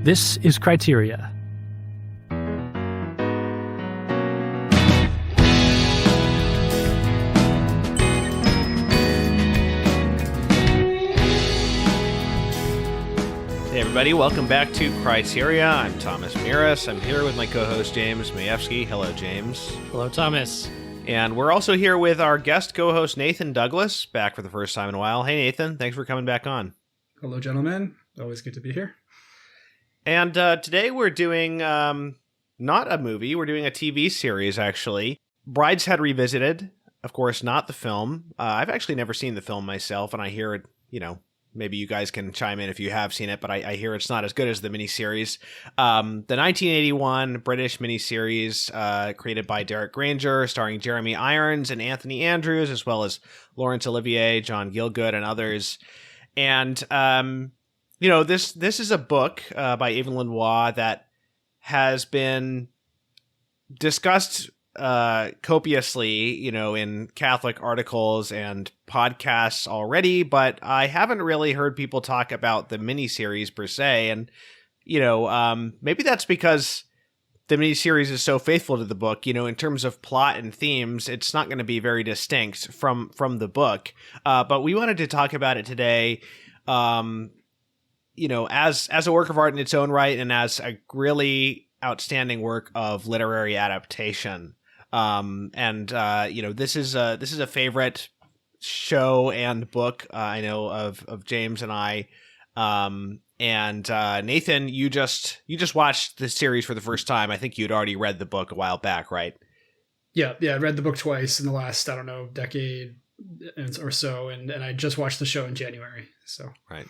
This is Criteria. Hey everybody, welcome back to Criteria. I'm Thomas Mirus. I'm here with my co-host James Majewski. Hello, James. Hello, Thomas. And we're also here with our guest co-host Nathan Douglas, back for the first time in a while. Hey Nathan, thanks for coming back on. Hello, gentlemen. Always good to be here. And today we're doing not a movie, we're doing a TV series, actually. Brideshead Revisited, of course, not the film. I've actually never seen the film myself, and I hear it, maybe you guys can chime in if you have seen it, but I hear it's not as good as the miniseries. The 1981 British miniseries created by Derek Granger, starring Jeremy Irons and Anthony Andrews, as well as Laurence Olivier, John Gielgud, and others. And this is a book by Yves Lenoir that has been discussed copiously, in Catholic articles and podcasts already, but I haven't really heard people talk about the miniseries per se. And, maybe that's because the miniseries is so faithful to the book, in terms of plot and themes, it's not going to be very distinct from the book. But we wanted to talk about it today, as a work of art in its own right and as a really outstanding work of literary adaptation. This is a favorite show and book, I know of James and I. Nathan, you just watched the series for the first time. I think you'd already read the book a while back, right? Yeah. I read the book twice in the last, decade or so. And I just watched the show in January. So Right.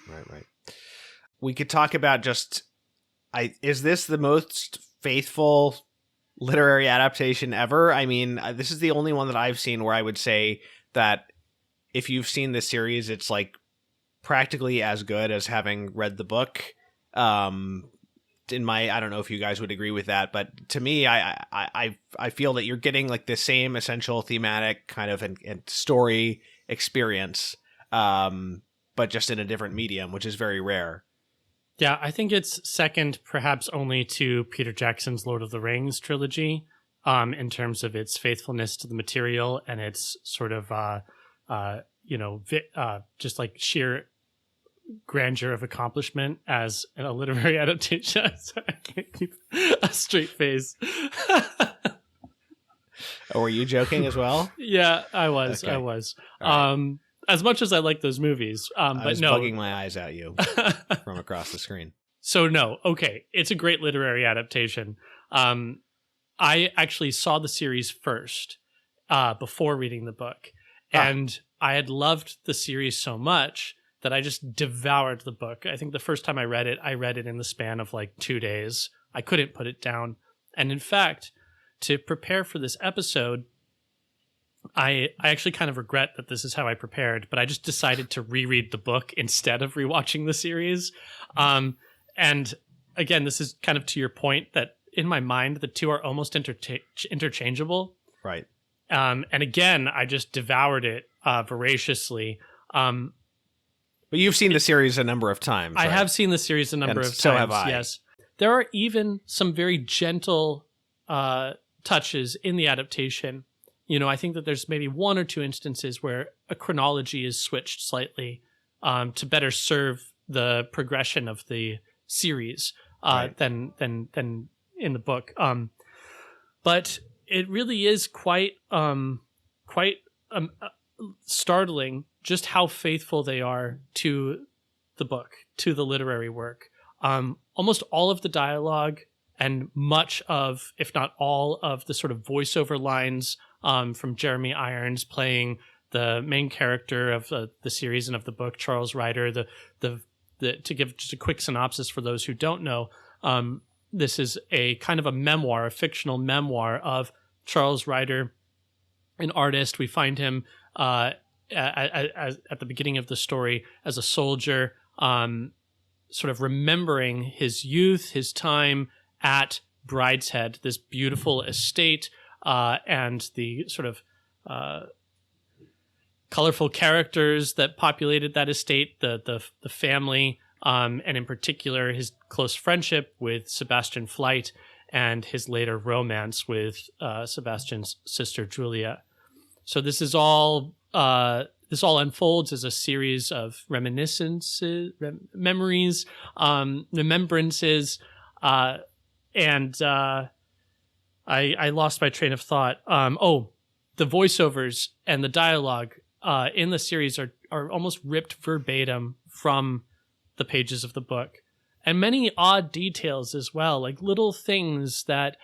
We could talk about is this the most faithful literary adaptation ever? I mean, this is the only one that I've seen where I would say that if you've seen this series, it's like practically as good as having read the book. I don't know if you guys would agree with that, but to me, I feel that you're getting like the same essential thematic kind of and story experience, but just in a different medium, which is very rare. Yeah, I think it's second perhaps only to Peter Jackson's Lord of the Rings trilogy in terms of its faithfulness to the material and its sort of, just like sheer grandeur of accomplishment as a literary adaptation. Sorry, I can't keep a straight face. Oh, were you joking as well? Yeah, I was. Okay. I was. Right. As much as I like those movies, I but was no. bugging my eyes at you from across the screen. So no, okay, it's a great literary adaptation. I actually saw the series first before reading the book, and I had loved the series so much that I just devoured the book. I think the first time I read it in the span of like 2 days. I couldn't put it down, and in fact, to prepare for this episode, I actually kind of regret that this is how I prepared, but I just decided to reread the book instead of rewatching the series. And again, this is kind of to your point that in my mind, the two are almost interchangeable. Right. And again, I just devoured it voraciously. But you've seen the series a number of times. I right? have seen the series a number of times. So have I. Yes. There are even some very gentle touches in the adaptation. I think that there's maybe one or two instances where a chronology is switched slightly to better serve the progression of the series than in the book. But it really is quite startling just how faithful they are to the book, to the literary work. Almost all of the dialogue and much of, if not all of the sort of voiceover lines from Jeremy Irons playing the main character of the series and of the book, Charles Ryder. To give just a quick synopsis for those who don't know, this is a kind of a memoir, a fictional memoir of Charles Ryder, an artist. We find him at the beginning of the story as a soldier, sort of remembering his youth, his time at Brideshead, this beautiful estate, and the sort of colorful characters that populated that estate, the family and in particular his close friendship with Sebastian Flight and his later romance with Sebastian's sister Julia. So this is all this all unfolds as a series of reminiscences, memories, remembrances, and I lost my train of thought. The voiceovers and the dialogue in the series are almost ripped verbatim from the pages of the book. And many odd details as well, like little things that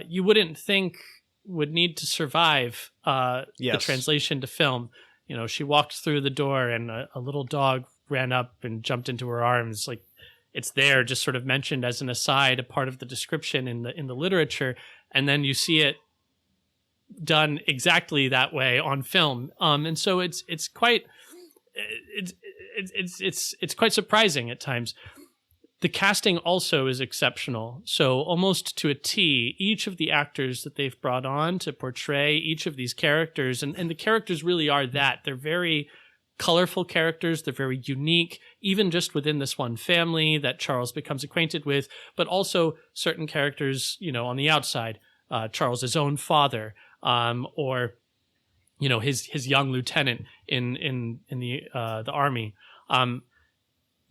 you wouldn't think would need to survive the translation to film. You know, she walked through the door and a little dog ran up and jumped into her arms. Like, it's there, just sort of mentioned as an aside, a part of the description in the literature, and then you see it done exactly that way on film. And so it's quite surprising at times. The casting also is exceptional. So almost to a T, each of the actors that they've brought on to portray each of these characters, and the characters really are that. They're very colorful characters. They're very unique, even just within this one family that Charles becomes acquainted with, but also certain characters, you know, on the outside, Charles's own father, or, you know, his young lieutenant in the army.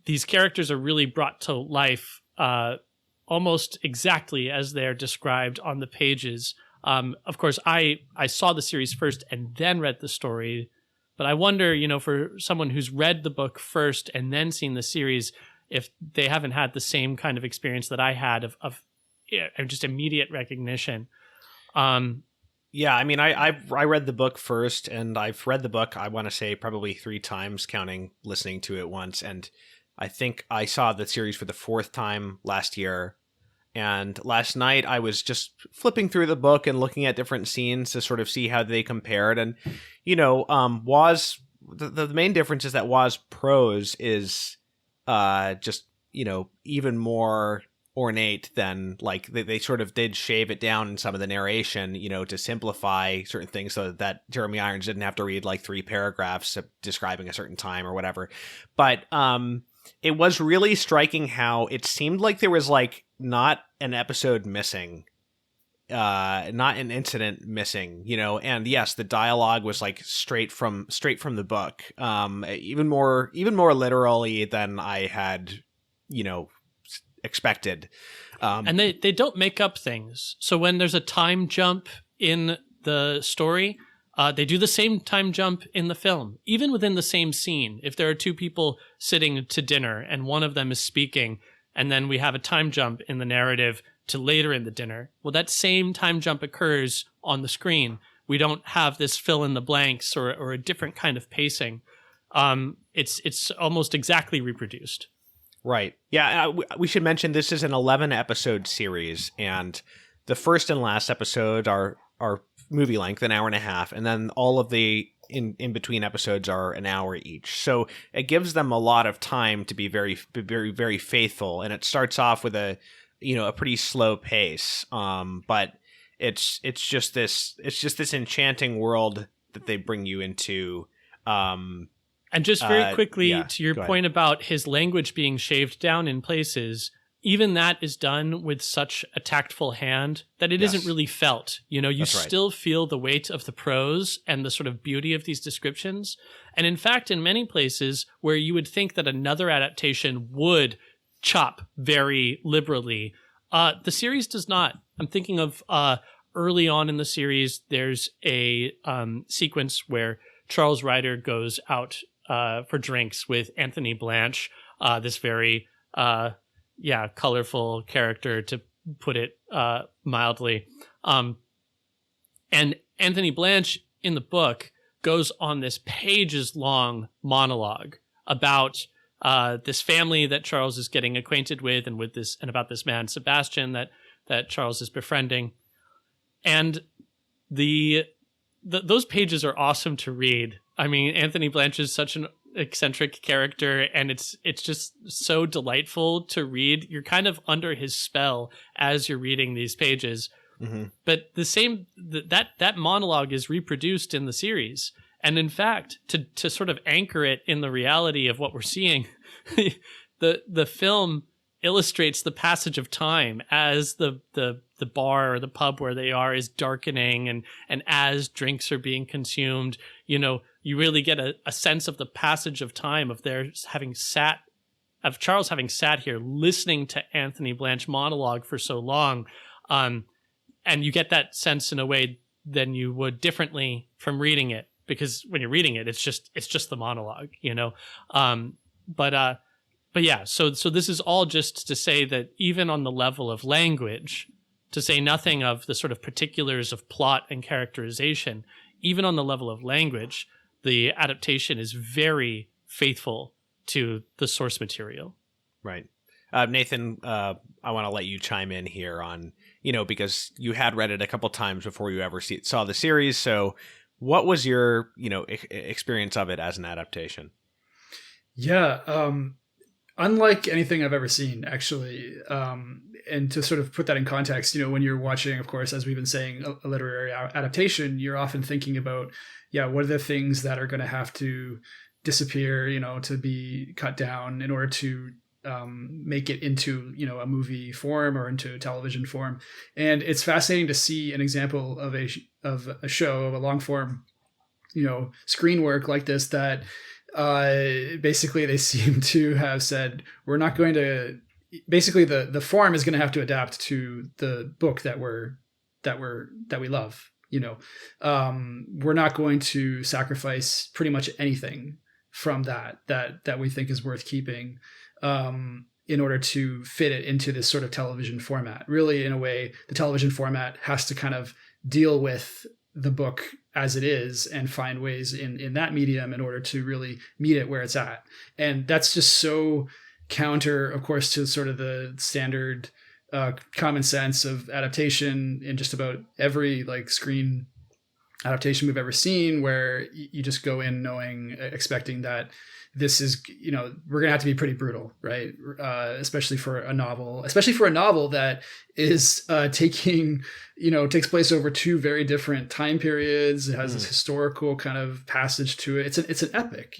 These characters are really brought to life almost exactly as they're described on the pages. Of course, I saw the series first and then read the story, but I wonder, you know, for someone who's read the book first and then seen the series, if they haven't had the same kind of experience that I had of just immediate recognition. Yeah, I mean, I read the book first, and I've read the book, I want to say, probably 3 times, counting listening to it once, and I think I saw the series for the 4th time last year. And last night I was just flipping through the book and looking at different scenes to sort of see how they compared. And, you know, the main difference is that Waugh's prose is just, you know, even more ornate than, like, they sort of did shave it down in some of the narration, you know, to simplify certain things so that Jeremy Irons didn't have to read like 3 paragraphs describing a certain time or whatever. But it was really striking how it seemed like there was like not an episode missing, not an incident missing, you know. And yes, the dialogue was like straight from the book, even more literally than I had, you know, expected. And they don't make up things. So when there's a time jump in the story, they do the same time jump in the film, even within the same scene. If there are 2 people sitting to dinner and one of them is speaking, and then we have a time jump in the narrative to later in the dinner, well, that same time jump occurs on the screen. We don't have this fill in the blanks or a different kind of pacing. It's almost exactly reproduced. Right. Yeah, we should mention this is an 11-episode series, and the first and last episode are movie length, an hour and a half, and then all of the in between episodes are an hour each. So it gives them a lot of time to be very, very, very faithful. And it starts off with a pretty slow pace. But it's just this enchanting world that they bring you into. And just very quickly to your point about his language being shaved down in places, even that is done with such a tactful hand that it isn't really felt. You know, you still feel the weight of the prose and the sort of beauty of these descriptions. And in fact, in many places where you would think that another adaptation would chop very liberally, the series does not. I'm thinking of early on in the series, there's a sequence where Charles Ryder goes out for drinks with Anthony Blanche, this very... colorful character, to put it mildly. And Anthony Blanche in the book goes on this pages-long monologue about this family that Charles is getting acquainted with, and about this man Sebastian that Charles is befriending. And those pages are awesome to read. I mean, Anthony Blanche is such an eccentric character, and it's just so delightful to read. You're kind of under his spell as you're reading these pages. Mm-hmm. But that monologue is reproduced in the series, and in fact, to sort of anchor it in the reality of what we're seeing, the film illustrates the passage of time as the bar or the pub where they are is darkening, and as drinks are being consumed, you really get a sense of the passage of time of Charles having sat here listening to Anthony Blanche monologue for so long. And you get that sense in a way than you would differently from reading it, because when you're reading it, it's just the monologue, But yeah, so this is all just to say that even on the level of language, to say nothing of the sort of particulars of plot and characterization, even on the level of language, the adaptation is very faithful to the source material. Right. Nathan, I want to let you chime in here on, because you had read it a couple times before you ever saw the series. So what was your, experience of it as an adaptation? Yeah. Unlike anything I've ever seen, actually, and to sort of put that in context, when you're watching, of course, as we've been saying, a literary adaptation, you're often thinking about, what are the things that are going to have to disappear, to be cut down in order to make it into, a movie form or into a television form. And it's fascinating to see an example of a show, of a long form, screen work like this that basically they seem to have said, we're not going to, basically the form is going to have to adapt to the book that we love. We're not going to sacrifice pretty much anything from that we think is worth keeping in order to fit it into this sort of television format. Really, in a way, the television format has to kind of deal with the book as it is and find ways in that medium in order to really meet it where it's at. And that's just so counter, of course, to sort of the standard common sense of adaptation in just about every screen adaptation we've ever seen, where you just go in expecting that this is, we're going to have to be pretty brutal, right? Especially for a novel that is takes place over two very different time periods. It has this historical kind of passage to it. It's an epic,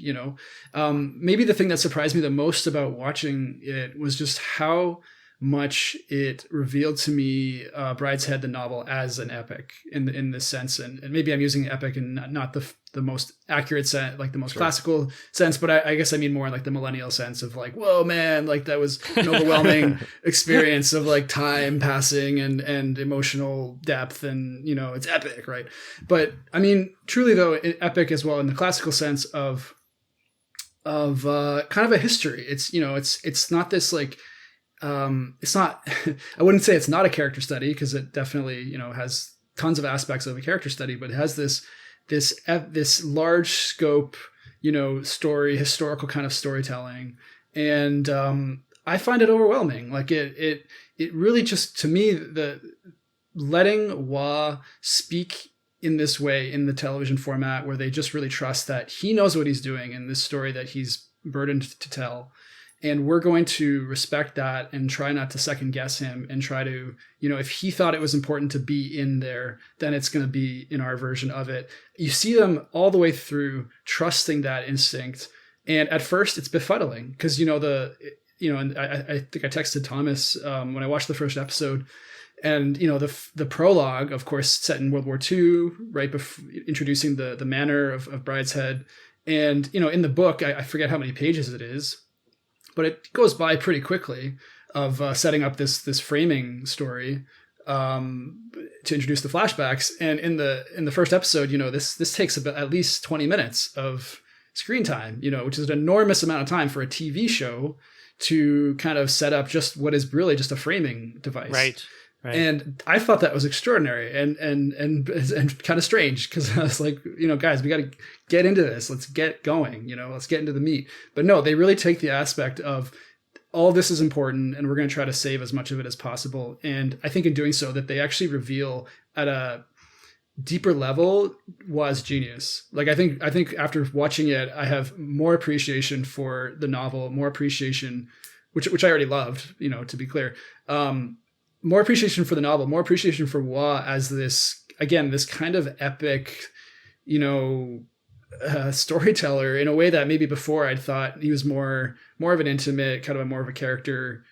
Maybe the thing that surprised me the most about watching it was just how much it revealed to me Brideshead the novel as an epic in this sense, and maybe I'm using epic and not the most accurate sense, the most classical sense, but I guess I mean more in the millennial sense of whoa man, that was an overwhelming experience of time passing and emotional depth, and it's epic, right? But I mean truly though, epic as well in the classical sense of kind of a history. It's it's not this it's not, I wouldn't say it's not a character study, because it definitely, has tons of aspects of a character study, but it has this large scope, historical kind of storytelling. And I find it overwhelming. It really just, to me, the letting Wah speak in this way in the television format, where they just really trust that he knows what he's doing in this story that he's burdened to tell. And we're going to respect that and try not to second guess him, and try to, if he thought it was important to be in there, then it's going to be in our version of it. You see them all the way through trusting that instinct. And at first it's befuddling because, and I think I texted Thomas when I watched the first episode, and, the prologue, of course, set in World War II, right before introducing the manor of Brideshead. And, in the book, I forget how many pages it is, but it goes by pretty quickly of setting up this framing story to introduce the flashbacks. And in the first episode, this takes about at least 20 minutes of screen time, which is an enormous amount of time for a TV show to kind of set up just what is really just a framing device. Right. And I thought that was extraordinary and kind of strange, because I was like, guys, we got to get into this. Let's get going, let's get into the meat. But no, they really take the aspect of all this is important, and we're going to try to save as much of it as possible. And I think in doing so that they actually reveal at a deeper level was genius. I think after watching it, I have more appreciation for the novel, more appreciation, which I already loved, to be clear. More appreciation for the novel, more appreciation for Wah as this kind of epic, storyteller in a way that maybe before I'd thought he was more of an intimate, kind of more of a character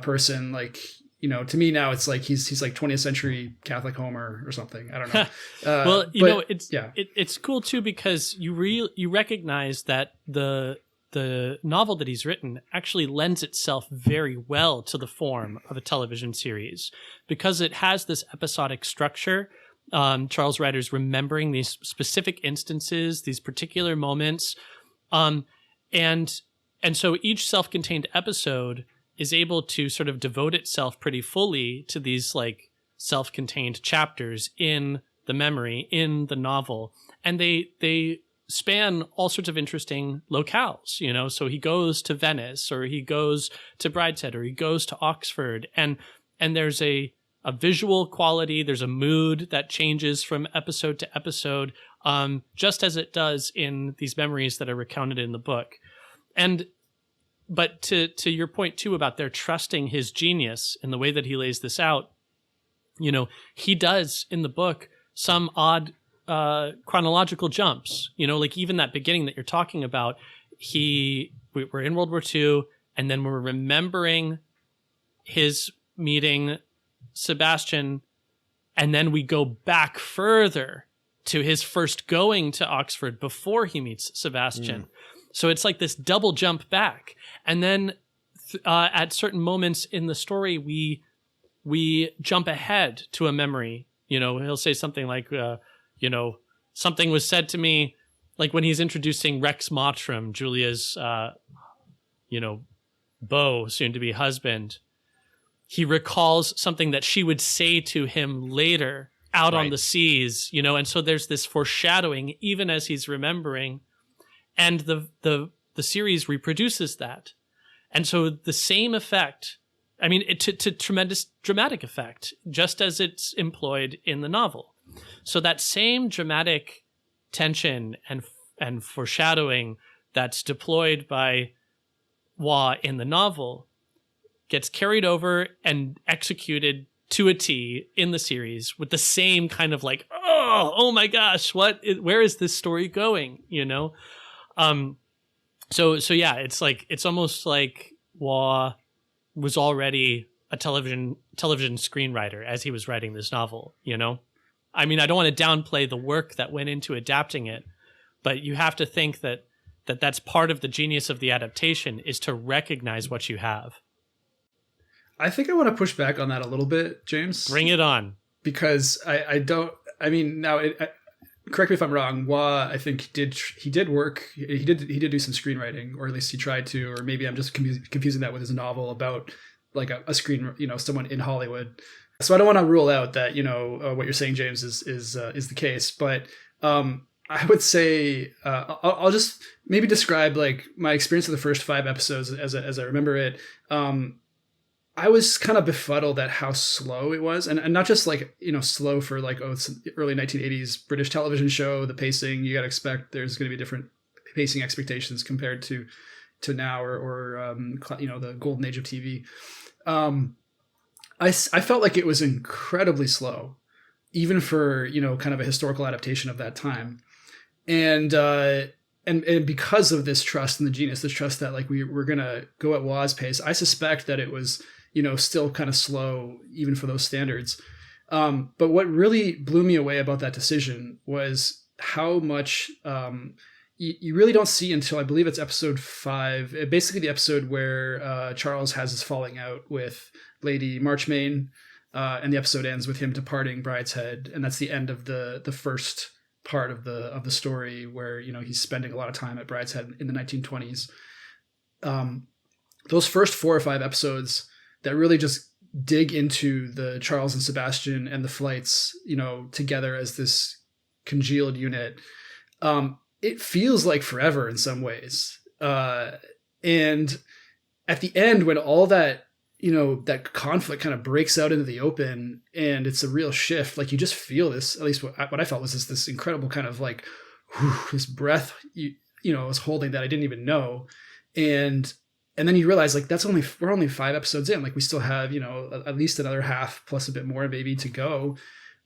person. Like, to me now it's like he's like 20th century Catholic Homer or something. I don't know. Well, it's cool too, because you recognize that the novel that he's written actually lends itself very well to the form of a television series, because it has this episodic structure. Charles Ryder's remembering these specific instances, these particular moments. And so each self-contained episode is able to sort of devote itself pretty fully to these like self-contained chapters in the memory, in the novel. And they span all sorts of interesting locales, so he goes to Venice, or he goes to Brideshead, or he goes to Oxford. And there's a visual quality, there's a mood that changes from episode to episode, just as it does in these memories that are recounted in the book. But to your point too about their trusting his genius in the way that he lays this out, he does in the book some odd chronological jumps, like even that beginning that you're talking about, we're in World War II, and then we're remembering his meeting Sebastian, and then we go back further to his first going to Oxford before he meets Sebastian. So it's like this double jump back. And then at certain moments in the story, we jump ahead to a memory. He'll say something like, something was said to me, like when he's introducing Rex Mottram, Julia's, beau, soon to be husband. He recalls something that she would say to him later out on the seas, and so there's this foreshadowing even as he's remembering, and the series reproduces that. And so the same effect, to tremendous dramatic effect, just as it's employed in the novel. So that same dramatic tension and foreshadowing that's deployed by Waugh in the novel gets carried over and executed to a T in the series with the same kind of like, oh my gosh, where is this story going? So yeah, it's almost like Waugh was already a television screenwriter as he was writing this novel, I don't want to downplay the work that went into adapting it, but you have to think that's part of the genius of the adaptation, is to recognize what you have. I think I want to push back on that a little bit, James. Bring it on. Because correct me if I'm wrong, Waugh, I think he did work. He did do some screenwriting, or at least he tried to, or maybe I'm just confusing that with his novel about like a screen, someone in Hollywood. So I don't want to rule out that, what you're saying, James, is the case. But I would say I'll just maybe describe like my experience of the first 5 episodes as I remember it. I was kind of befuddled at how slow it was, and not just like, slow for like, it's an early 1980s British television show. The pacing, you got to expect there's going to be different pacing expectations compared to now or the golden age of TV. I felt like it was incredibly slow, even for kind of a historical adaptation of that time, and because of this trust in the genius, this trust that like we're gonna go at Waugh's pace. I suspect that it was still kind of slow even for those standards. But what really blew me away about that decision was how much you really don't see until I believe it's episode 5, basically the episode where Charles has his falling out with Lady Marchmain, and the episode ends with him departing Brideshead, and that's the end of the first part of the story, where he's spending a lot of time at Brideshead in the 1920s. Those first 4 or 5 episodes that really just dig into the Charles and Sebastian and the flights, together as this congealed unit. It feels like forever in some ways. And at the end, when all that, that conflict kind of breaks out into the open and it's a real shift, like you just feel this, at least what I felt was this incredible kind of like, this breath, I was holding that I didn't even know. And then you realize like we're only 5 episodes in, like we still have, at least another half plus a bit more maybe to go.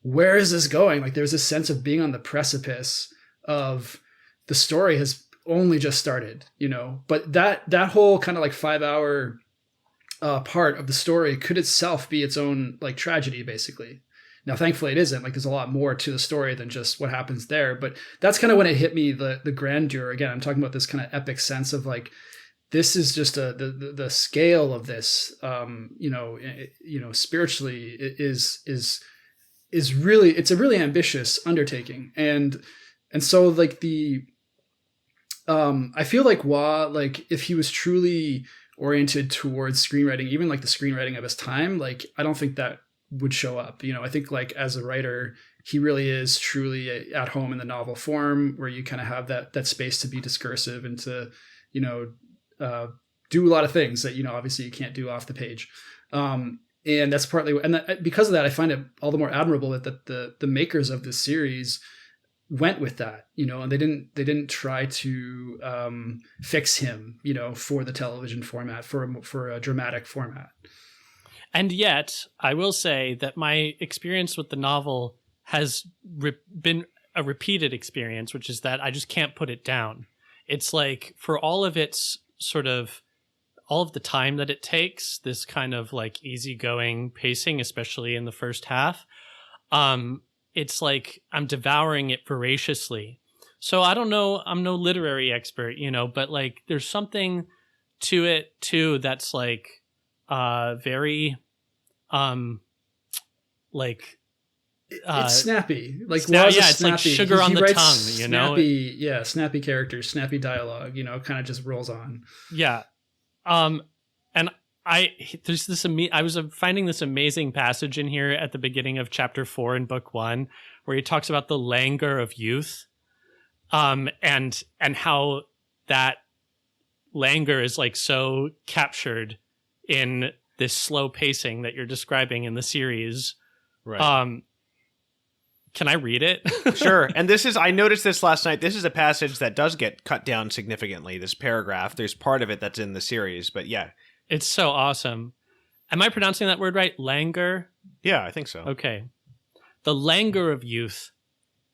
Where is this going? Like there's this sense of being on the precipice of the story has only just started, but that whole kind of like 5 hour part of the story could itself be its own like tragedy, basically. Now, thankfully, it isn't. Like, there's a lot more to the story than just what happens there. But that's kind of when it hit me, the grandeur. Again, I'm talking about this kind of epic sense of like, this is just the scale of this, spiritually is really, it's a really ambitious undertaking. And so like I feel like Wah, like if he was truly oriented towards screenwriting, even like the screenwriting of his time, like I don't think that would show up. I think like as a writer, he really is truly at home in the novel form, where you kind of have that space to be discursive and to, do a lot of things that, obviously you can't do off the page. And that's partly, because of that, I find it all the more admirable that the makers of this series went with that, and they didn't try to fix him, for the television format, for a dramatic format. And yet, I will say that my experience with the novel has been a repeated experience, which is that I just can't put it down. It's like, for all of its sort of, all of the time that it takes, this kind of like easygoing pacing, especially in the first half, it's like I'm devouring it voraciously. So I don't know, I'm no literary expert, but like there's something to it too that's like very like it's snappy, like it's like sugar on the tongue, snappy characters, snappy dialogue, kind of just rolls on. And there's this I was finding this amazing passage in here at the beginning of chapter 4 in book 1 where he talks about the languor of youth, and how that languor is like so captured in this slow pacing that you're describing in the series. Right. Can I read it? Sure. And I noticed this last night. This is a passage that does get cut down significantly. This paragraph, there's part of it that's in the series, but yeah. It's so awesome. Am I pronouncing that word right? Languor? Yeah, I think so. Okay. The languor of youth,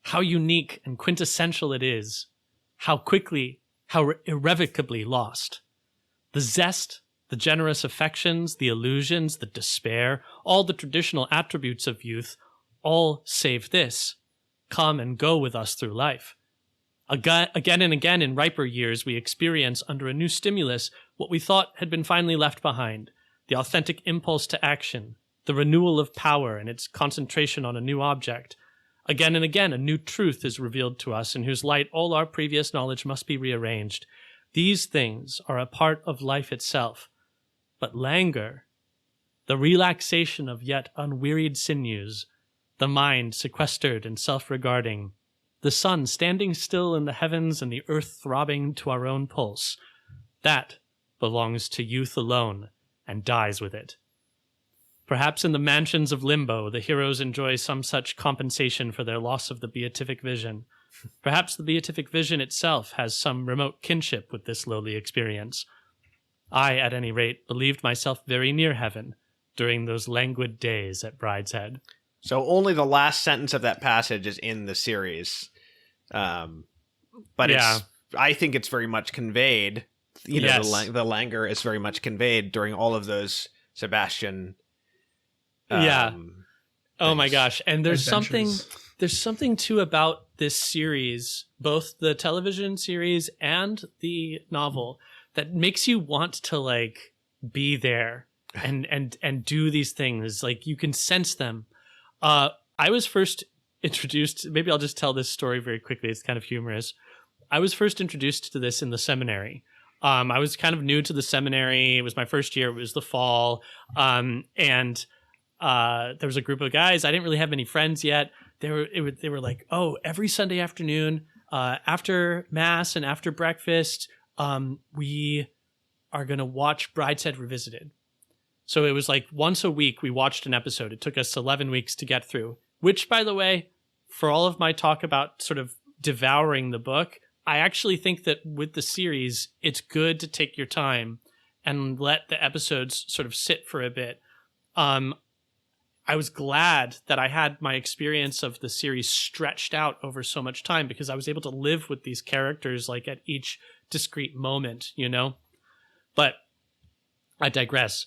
how unique and quintessential it is, how quickly, how irrevocably lost. The zest, the generous affections, the illusions, the despair, all the traditional attributes of youth, all save this, come and go with us through life. Again and again in riper years, we experience under a new stimulus what we thought had been finally left behind, the authentic impulse to action, the renewal of power and its concentration on a new object. Again and again, a new truth is revealed to us in whose light all our previous knowledge must be rearranged. These things are a part of life itself. But languor, the relaxation of yet unwearied sinews, the mind sequestered and self-regarding, the sun standing still in the heavens and the earth throbbing to our own pulse, that belongs to youth alone and dies with it. Perhaps in the mansions of limbo, the heroes enjoy some such compensation for their loss of the beatific vision. Perhaps the beatific vision itself has some remote kinship with this lowly experience. I, at any rate, believed myself very near heaven during those languid days at Brideshead. So only the last sentence of that passage is in the series. But I think it's very much conveyed. The languor is very much conveyed during all of those Sebastian. Oh my gosh. And there's adventures. something too about this series, both the television series and the novel, that makes you want to like be there and do these things. Like you can sense them. I was first introduced, maybe I'll just tell this story very quickly. It's kind of humorous. I was first introduced to this in the seminary. I was kind of new to the seminary. It was my first year. It was the fall. And there was a group of guys. I didn't really have many friends yet. They were like, oh, every Sunday afternoon, after mass and after breakfast, we are going to watch Brideshead Revisited. So it was like once a week we watched an episode. It took us 11 weeks to get through, which, by the way, for all of my talk about sort of devouring the book, I actually think that with the series, it's good to take your time and let the episodes sort of sit for a bit. I I was glad that I had my experience of the series stretched out over so much time, because I was able to live with these characters like at each discrete moment, you know? But I digress.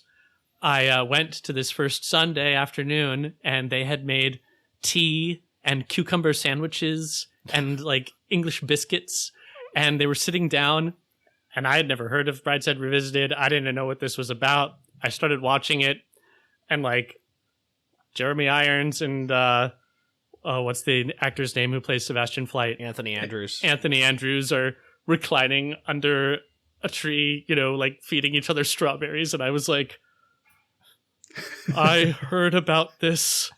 I went to this first Sunday afternoon, and they had made tea and cucumber sandwiches and like English biscuits, and they were sitting down, and I had never heard of Brideshead Revisited. I didn't know what this was about. I started watching it, and like Jeremy Irons and what's the actor's name who plays Sebastian Flight? Anthony Andrews. Anthony Andrews are reclining under a tree, you know, like feeding each other strawberries, and I was like, I heard about this.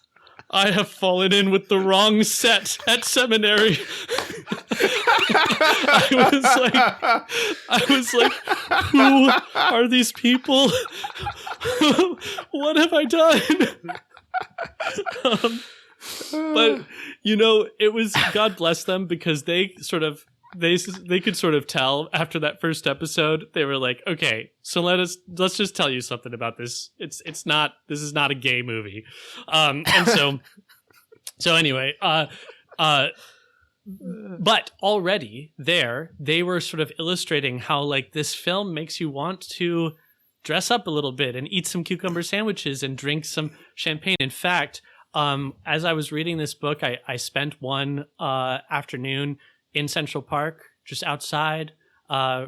I have fallen in with the wrong set at seminary. I was like, who are these people? What have I done? But you know, it was, God bless them, because they could sort of tell after that first episode. They were like, okay, so let's just tell you something about this. This is not a gay movie. And so anyway, but already they were sort of illustrating how like this film makes you want to dress up a little bit and eat some cucumber sandwiches and drink some champagne. In fact, as I was reading this book, I spent one afternoon in Central Park, just outside,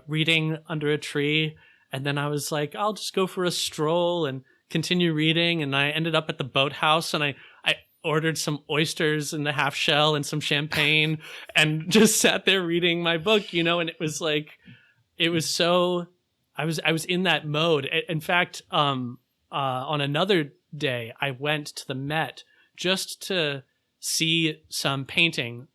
reading under a tree. And then I was like, I'll just go for a stroll and continue reading. And I ended up at the boathouse, and I ordered some oysters in the half shell and some champagne and just sat there reading my book, you know. And it was like, it was so, I was in that mode. In fact, on another day, I went to the Met just to see some painting,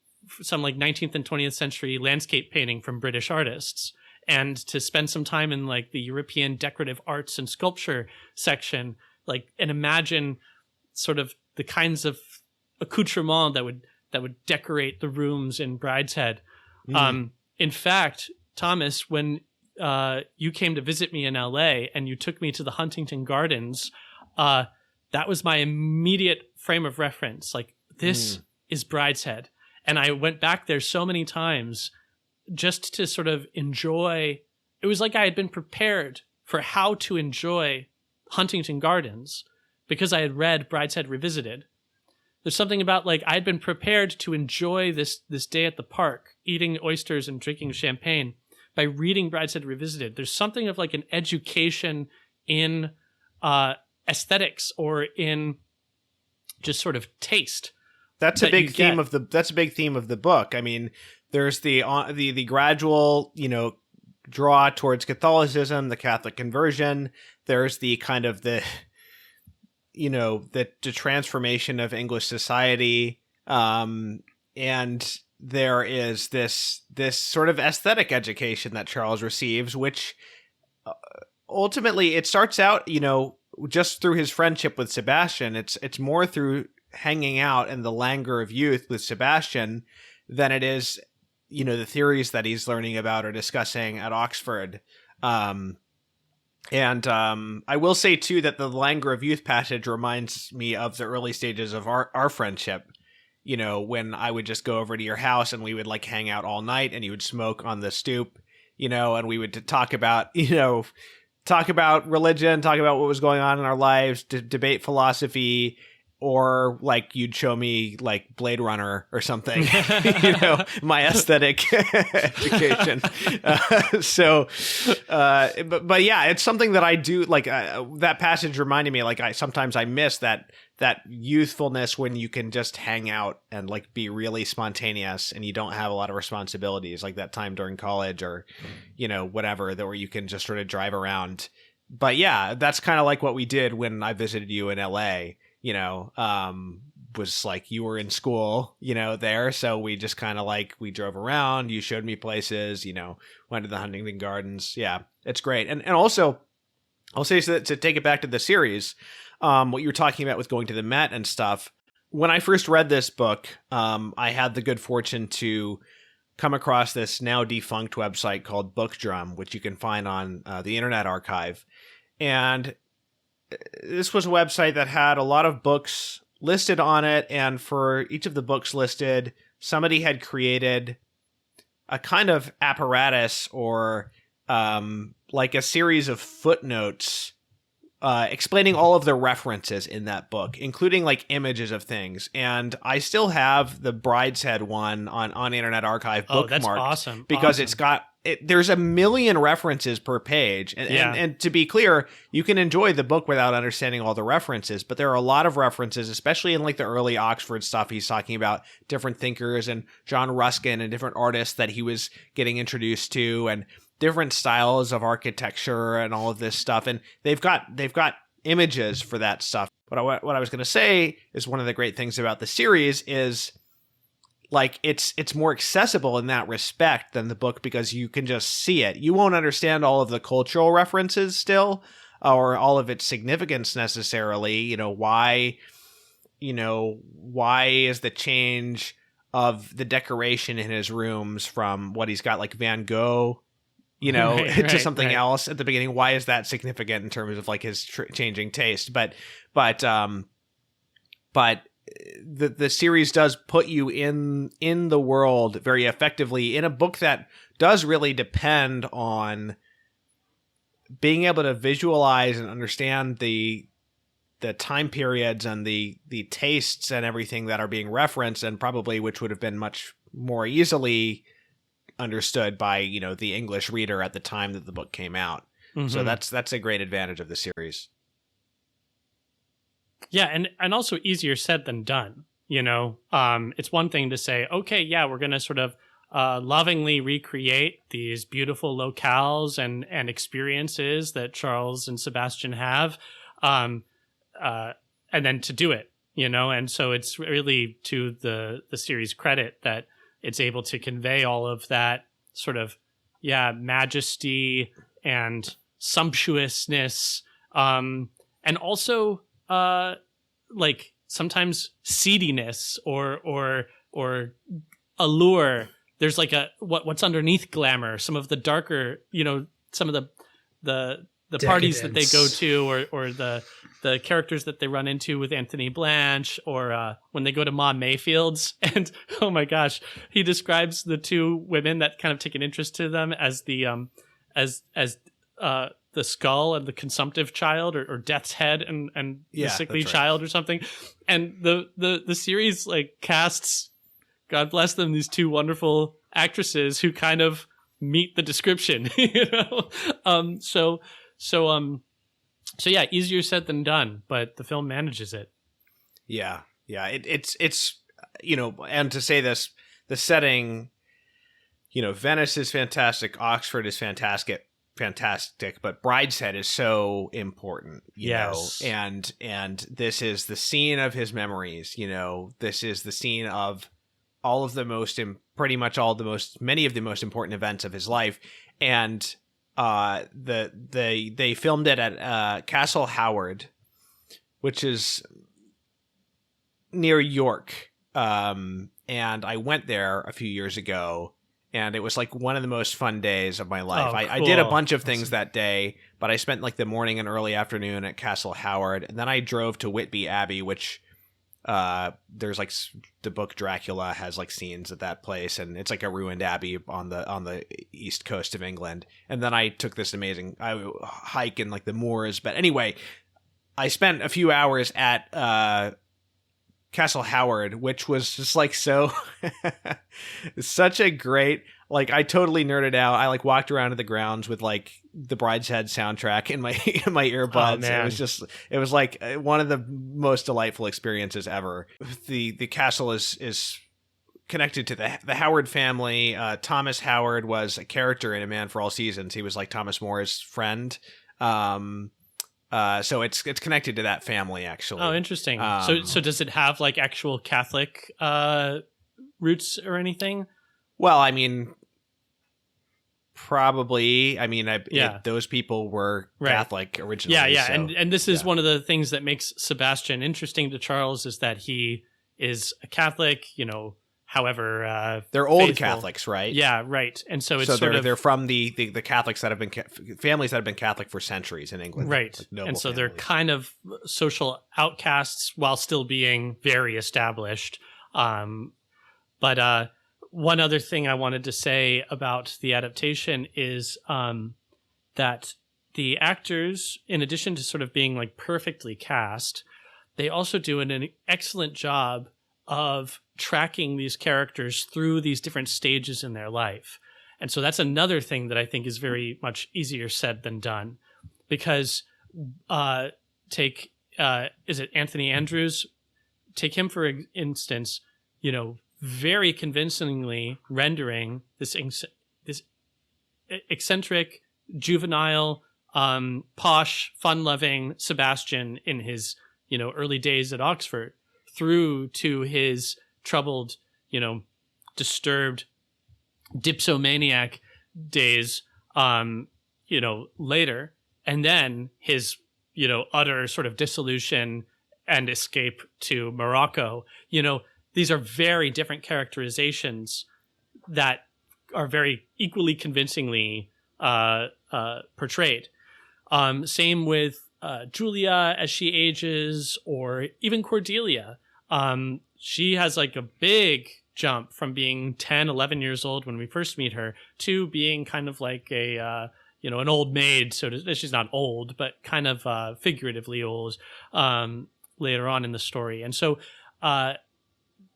some like 19th and 20th century landscape painting from British artists, and to spend some time in like the European decorative arts and sculpture section, like, and imagine sort of the kinds of accoutrement that would decorate the rooms in Brideshead. In fact, Thomas, when you came to visit me in LA and you took me to the Huntington Gardens, that was my immediate frame of reference. Like, this is Brideshead. And I went back there so many times just to sort of enjoy. It was like I had been prepared for how to enjoy Huntington Gardens because I had read Brideshead Revisited. There's something about like I had been prepared to enjoy this day at the park, eating oysters and drinking champagne by reading Brideshead Revisited. There's something of like an education in aesthetics or in just sort of taste. That's a big theme of the book. I mean, there's the gradual, you know, draw towards Catholicism, the Catholic conversion. There's the kind of the transformation of English society, and there is this sort of aesthetic education that Charles receives, which ultimately it starts out, you know, just through his friendship with Sebastian. It's more through hanging out and the languor of youth with Sebastian than it is, you know, the theories that he's learning about or discussing at Oxford. I will say too that the languor of youth passage reminds me of the early stages of our friendship. You know, when I would just go over to your house and we would like hang out all night and you would smoke on the stoop, you know, and we would talk about religion, talk about what was going on in our lives, debate philosophy, or like you'd show me like Blade Runner or something, you know, my aesthetic education. But yeah, it's something that I do like. That passage reminded me, like sometimes I miss that youthfulness when you can just hang out and like be really spontaneous and you don't have a lot of responsibilities, like that time during college or, you know, whatever, that where you can just sort of drive around. But yeah, that's kind of like what we did when I visited you in LA. You know, was like you were in school, you know, there. So we just kind of like, we drove around, you showed me places, you know, went to the Huntington Gardens. Yeah, it's great. And also, I'll say, so that to take it back to the series, what you were talking about with going to the Met and stuff. When I first read this book, I had the good fortune to come across this now defunct website called Book Drum, which you can find on the Internet Archive. And this was a website that had a lot of books listed on it, and for each of the books listed, somebody had created a kind of apparatus or like a series of footnotes explaining all of the references in that book, including like images of things. And I still have the Brideshead one on Internet Archive bookmarked. Oh, that's awesome. Because awesome. it's got there's a million references per page. And to be clear, you can enjoy the book without understanding all the references, but there are a lot of references, especially in like the early Oxford stuff. He's talking about different thinkers and John Ruskin and different artists that he was getting introduced to, and different styles of architecture and all of this stuff. And they've got images for that stuff. What I was going to say is one of the great things about the series is like it's more accessible in that respect than the book, because you can just see it. You won't understand all of the cultural references still, or all of its significance necessarily. Why is the change of the decoration in his rooms from what he's got like Van Gogh, to something else at the beginning? Why is that significant in terms of like his changing taste? But the series does put you in the world very effectively in a book that does really depend on being able to visualize and understand the time periods and the tastes and everything that are being referenced, and probably which would have been much more easily understood by the English reader at the time that the book came out. Mm-hmm. So that's a great advantage of the series. Yeah, and also easier said than done. It's one thing to say, okay, yeah, we're going to sort of lovingly recreate these beautiful locales and experiences that Charles and Sebastian have, and then to do it, and so it's really to the series' credit that it's able to convey all of that sort of, majesty and sumptuousness, and also like sometimes seediness or allure. There's like what's underneath glamour, some of the darker, some of the parties that they go to, or the characters that they run into with Anthony Blanche, or when they go to Ma Mayfield's. And oh my gosh, he describes the two women that kind of take an interest to them as the the skull and the consumptive child, or death's head and the sickly child, or something. And the series like casts, God bless them, these two wonderful actresses who kind of meet the description, So yeah, easier said than done, but the film manages it. Yeah. It's and to say this, the setting, Venice is fantastic, Oxford is fantastic, but Brideshead is so important, you know, and this is the scene of his memories. This is the scene of all of the most, many of the most important events of his life, and they filmed it at Castle Howard, which is near York, and I went there a few years ago, and it was like one of the most fun days of my life. Oh, I did a bunch of things that day, but I spent like the morning and early afternoon at Castle Howard, and then I drove to Whitby Abbey, which there's like the book Dracula has like scenes at that place, and it's like a ruined abbey on the east coast of England. And then I took this amazing hike in like the moors. But anyway, I spent a few hours at Castle Howard, which was just like such a great, like, I totally nerded out. I like walked around to the grounds with like the Brideshead soundtrack in my earbuds. It was like one of the most delightful experiences ever. The castle is connected to the Howard family. Thomas Howard was a character in A Man for All Seasons. He was like Thomas More's friend. So it's connected to that family, actually. Oh, interesting. So does it have like actual Catholic roots or anything? Well, I mean, probably. I mean, those people were Catholic originally. Yeah. So, and this is one of the things that makes Sebastian interesting to Charles, is that he is a Catholic, however they're old faithful. Catholics, right? Yeah, right. And so it's so sort of they're from the Catholics that have been families that have been Catholic for centuries in England, right? like noble and so families. they're kind of social outcasts while still being very established. But one other thing I wanted to say about the adaptation is that the actors, in addition to sort of being like perfectly cast, they also do an excellent job of tracking these characters through these different stages in their life. And so that's another thing that I think is very much easier said than done, because take is it Anthony Andrews? Take him for instance, very convincingly rendering this eccentric, juvenile, posh, fun-loving Sebastian in his early days at Oxford, through to his troubled, disturbed, dipsomaniac days, later, and then his, utter sort of dissolution and escape to Morocco. These are very different characterizations that are very equally convincingly portrayed. Same with Julia as she ages, or even Cordelia. She has like a big jump from being 10, 11 years old when we first meet her to being kind of like a, an old maid. She's not old, but kind of figuratively old later on in the story. And so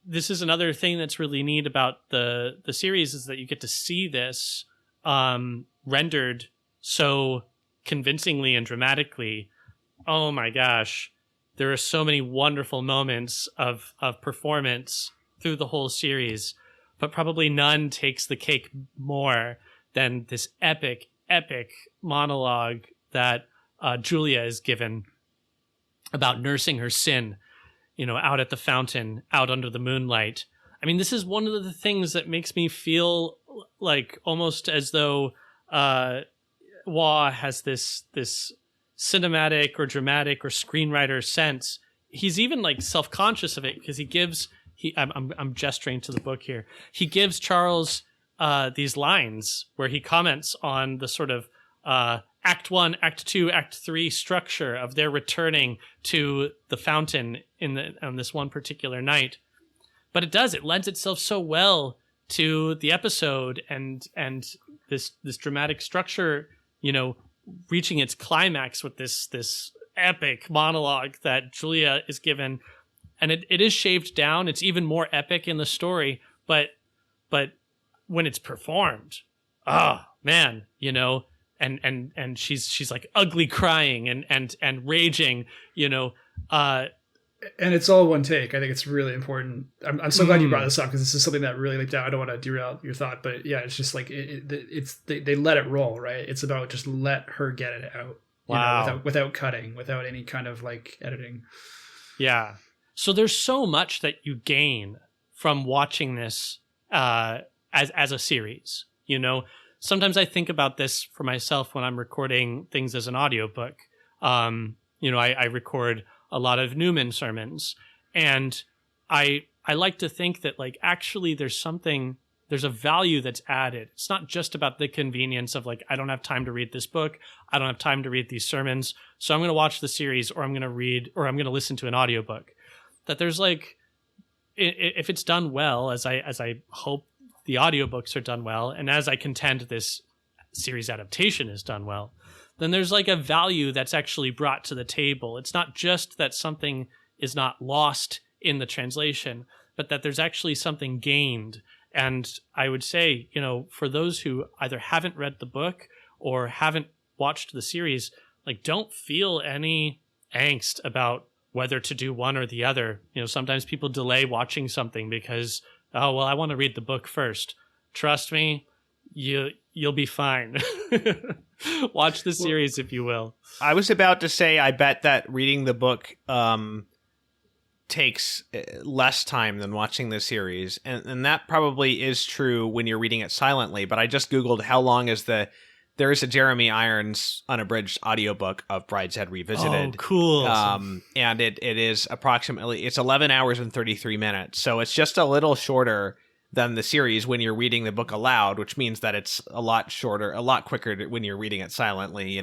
this is another thing that's really neat about the series, is that you get to see this rendered so convincingly and dramatically. Oh my gosh, there are so many wonderful moments of performance through the whole series, but probably none takes the cake more than this epic monologue that Julia is given about nursing her sin, out at the fountain, out under the moonlight. I mean, this is one of the things that makes me feel like almost as though Waugh has this cinematic or dramatic or screenwriter sense. He's even like self-conscious of it, because I'm gesturing to the book here. He gives Charles these lines where he comments on the sort of Act 1, Act 2, Act 3 structure of their returning to the fountain on this one particular night. But it lends itself so well to the episode and this dramatic structure, reaching its climax with this epic monologue that Julia is given. And it is shaved down. It's even more epic in the story, but when it's performed, man, and she's like ugly crying and raging, and it's all one take. I think it's really important. I'm so glad you brought this up, because this is something that really, like, I don't want to derail your thought, but yeah, it's just like they let it roll, right? It's about just let her get it out, without cutting, without any kind of like editing. Yeah. So there's so much that you gain from watching this as a series. Sometimes I think about this for myself when I'm recording things as an audiobook. I record a lot of Newman sermons, and I like to think that, like, actually there's a value that's added. It's not just about the convenience of like, I don't have time to read this book, I don't have time to read these sermons, so I'm going to watch the series, or I'm going to read, or I'm going to listen to an audiobook. That there's like, if it's done well, as I hope the audiobooks are done well, and as I contend this series adaptation is done well, then there's like a value that's actually brought to the table. It's not just that something is not lost in the translation, but that there's actually something gained. And I would say, for those who either haven't read the book or haven't watched the series, like, don't feel any angst about whether to do one or the other. Sometimes people delay watching something because, oh, well, I want to read the book first. Trust me, you'll be fine. Watch the series, if you will. I was about to say, I bet that reading the book takes less time than watching the series, and that probably is true when you're reading it silently. But I just Googled how long is there is a Jeremy Irons unabridged audiobook of Brideshead Revisited. Oh, cool. And it is approximately, it's 11 hours and 33 minutes. So it's just a little shorter than the series when you're reading the book aloud, which means that it's a lot shorter, a lot quicker when you're reading it silently,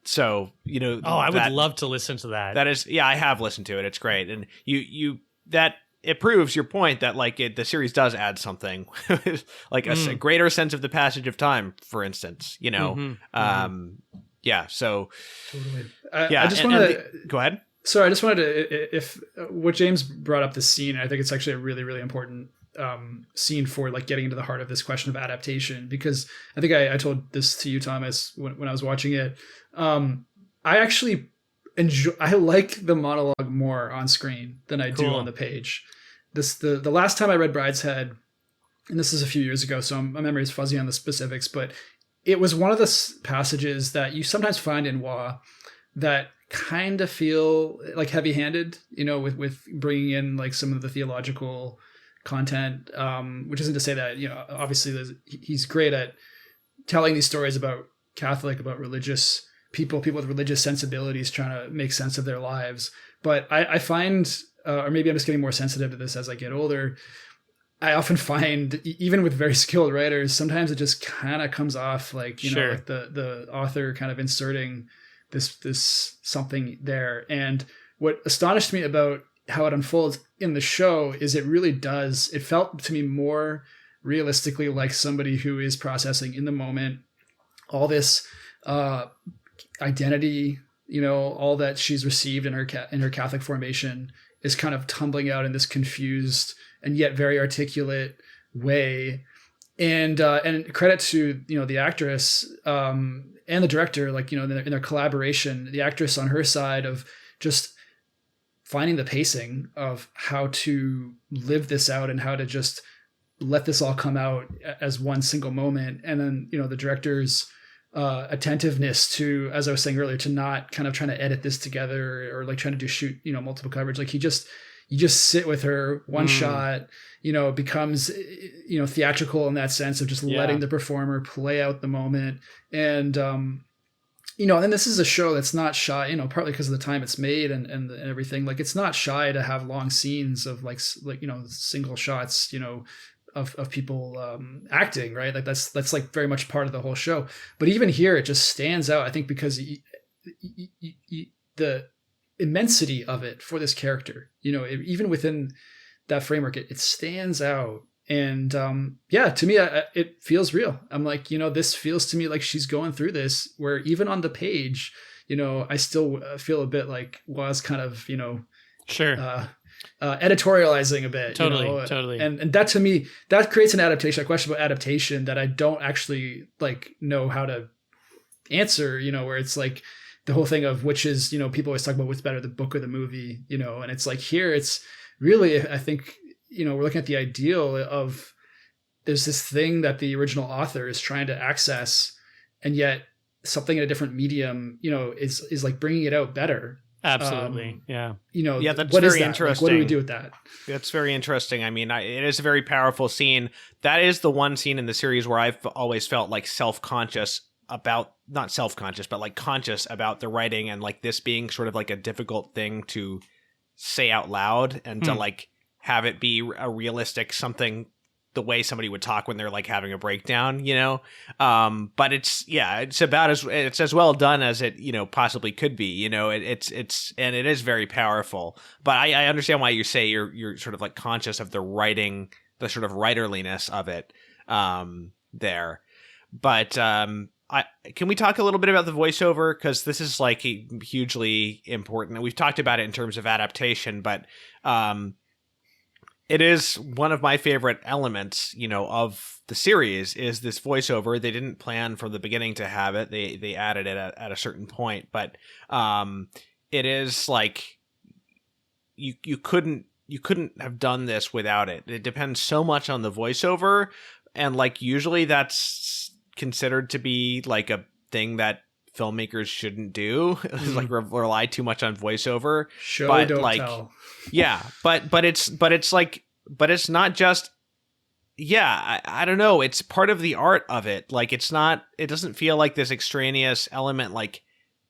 So, I would love to listen to that. That is, I have listened to it. It's great. And it proves your point that the series does add something like a greater sense of the passage of time, for instance, So totally. I just want to go ahead. Sorry, I just wanted to, if what James brought up the scene, I think it's actually a really, really important scene for getting into the heart of this question of adaptation, because I think I told this to you, Thomas, when I was watching it. I actually I like the monologue more on screen than I do on the page. The last time I read Brideshead, and this is a few years ago, so my memory is fuzzy on the specifics, but it was one of the passages that you sometimes find in YA that kind of feel heavy-handed, with bringing in some of the theological content, which isn't to say that, obviously he's great at telling these stories about about religious people with religious sensibilities trying to make sense of their lives. But I find, or maybe I'm just getting more sensitive to this as I get older, I often find, even with very skilled writers, sometimes it just kind of comes off the author kind of inserting this something there. And what astonished me about how it unfolds in the show is it felt to me more realistically like somebody who is processing in the moment all this identity, all that she's received in her Catholic formation is kind of tumbling out in this confused and yet very articulate way. And credit to the actress and the director, in their collaboration, the actress on her side of just finding the pacing of how to live this out and how to just let this all come out as one single moment. And then the director's attentiveness to, as I was saying earlier, to not kind of trying to edit this together or trying to shoot multiple coverage. You just sit with her one shot, becomes, theatrical in that sense of just letting the performer play out the moment. And, and this is a show that's not shy, partly because of the time it's made and everything. It's not shy to have long scenes of single shots, of people acting, right? That's very much part of the whole show. But even here, it just stands out, I think, because the immensity of it for this character, even within that framework, it stands out. And to me, it feels real. I'm this feels to me like she's going through this, where even on the page, I still feel a bit was kind of, editorializing a bit. Totally. And that, to me, that creates a question about adaptation that I don't actually know how to answer, where it's the whole thing of which is, people always talk about what's better, the book or the movie, and it's here, it's really, I think, we're looking at the ideal of there's this thing that the original author is trying to access, and yet something in a different medium, is bringing it out better. Absolutely. That's what very is that? interesting. What do we do with that? That's very interesting. I mean, it is a very powerful scene. That is the one scene in the series where I've always felt self-conscious about, not self-conscious, but conscious about the writing and this being sort of a difficult thing to say out loud and to have it be a realistic something, the way somebody would talk when they're having a breakdown, but it's as well done as it, possibly could be, and it is very powerful. But I understand why you say you're sort of conscious of the writing, the sort of writerliness of it, there. But, can we talk a little bit about the voiceover? Because this is hugely important. We've talked about it in terms of adaptation, but, it is one of my favorite elements, of the series is this voiceover. They didn't plan from the beginning to have it. They added it at a certain point, but it is you couldn't have done this without it. It depends so much on the voiceover, and usually that's considered to be a thing that filmmakers shouldn't do, rely too much on voiceover. Show, but don't tell. Yeah, but it's not just. Yeah, I don't know. It's part of the art of it. It's not. It doesn't feel like this extraneous element,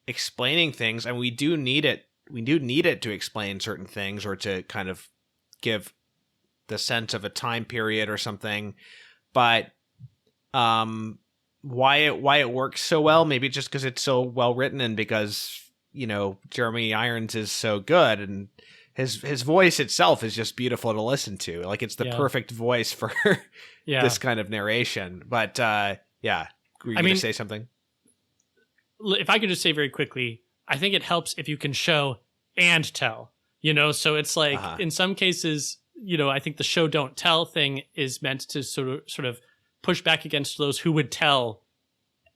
explaining things, and we do need it. We do need it to explain certain things or to kind of give the sense of a time period or something. But why it works so well, maybe just because it's so well written and because, you know, Jeremy Irons is so good, and his voice itself is just beautiful to listen to. Like, it's the perfect voice for this kind of narration. But were you going to say something? If I could just say very quickly, I think it helps if you can show and tell, you know? So it's like, in some cases, you know, I think the show don't tell thing is meant to sort of push back against those who would tell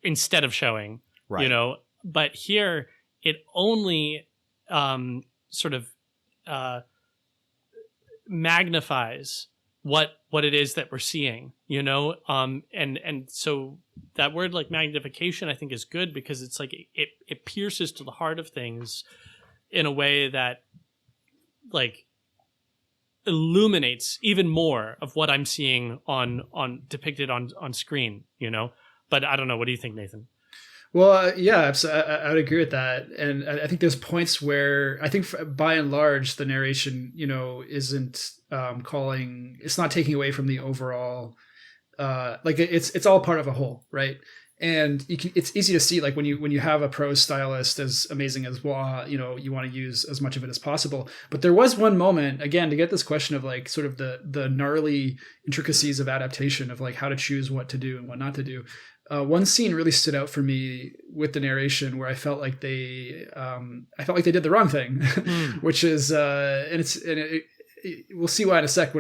instead of showing, you know? But here it only sort of magnifies what it is that we're seeing, you know? And so that word, like magnification, I think is good because it's like it pierces to the heart of things in a way that like illuminates even more of what I'm seeing on depicted on screen, you know? But I don't know. What do you think, Nathan? Well, I would agree with that. And I think there's points where I think by and large, the narration, you know, isn't it's not taking away from the overall, like it's all part of a whole, right? And it's easy to see, like when you have a prose stylist as amazing as Wah, you know, you want to use as much of it as possible. But there was one moment, again, to get this question of like sort of the gnarly intricacies of adaptation, of like how to choose what to do and what not to do. One scene really stood out for me with the narration where I felt like they did the wrong thing, which is we'll see why in a sec.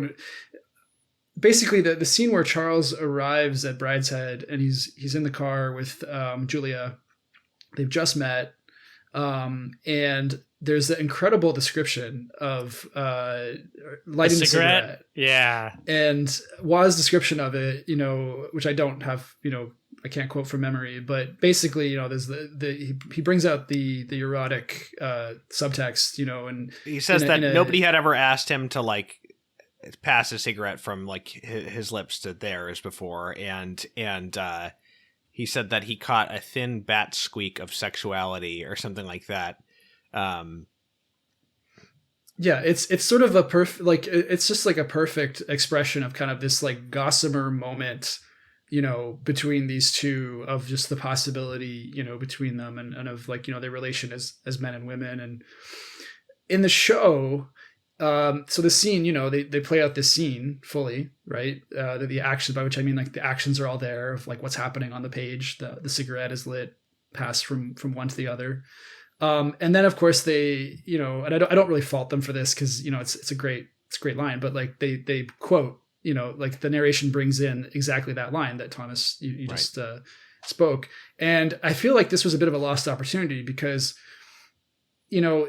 Basically the scene where Charles arrives at Brideshead and he's in the car with Julia, they've just met, and there's the incredible description of lighting a cigarette. Yeah. And Wah's description of it, you know, which I don't have, you know, I can't quote from memory, but basically, you know, there's he brings out the erotic subtext, you know, and he says that nobody had ever asked him to like pass a cigarette from like his lips to theirs before, and he said that he caught a thin bat squeak of sexuality or something like that. Yeah, it's sort of a it's just like a perfect expression of kind of this like gossamer moment, you know, between these two, of just the possibility, you know, between them and of like, you know, their relation as men and women. And in the show, so the scene, you know, they play out this scene fully, right? The action, by which I mean like the actions are all there of like what's happening on the page. The cigarette is lit, passed from one to the other. And then of course they, you know, and I don't really fault them for this because, you know, it's a great line, but like they quote, you know, like the narration brings in exactly that line that Thomas, you just spoke. And I feel like this was a bit of a lost opportunity because, you know,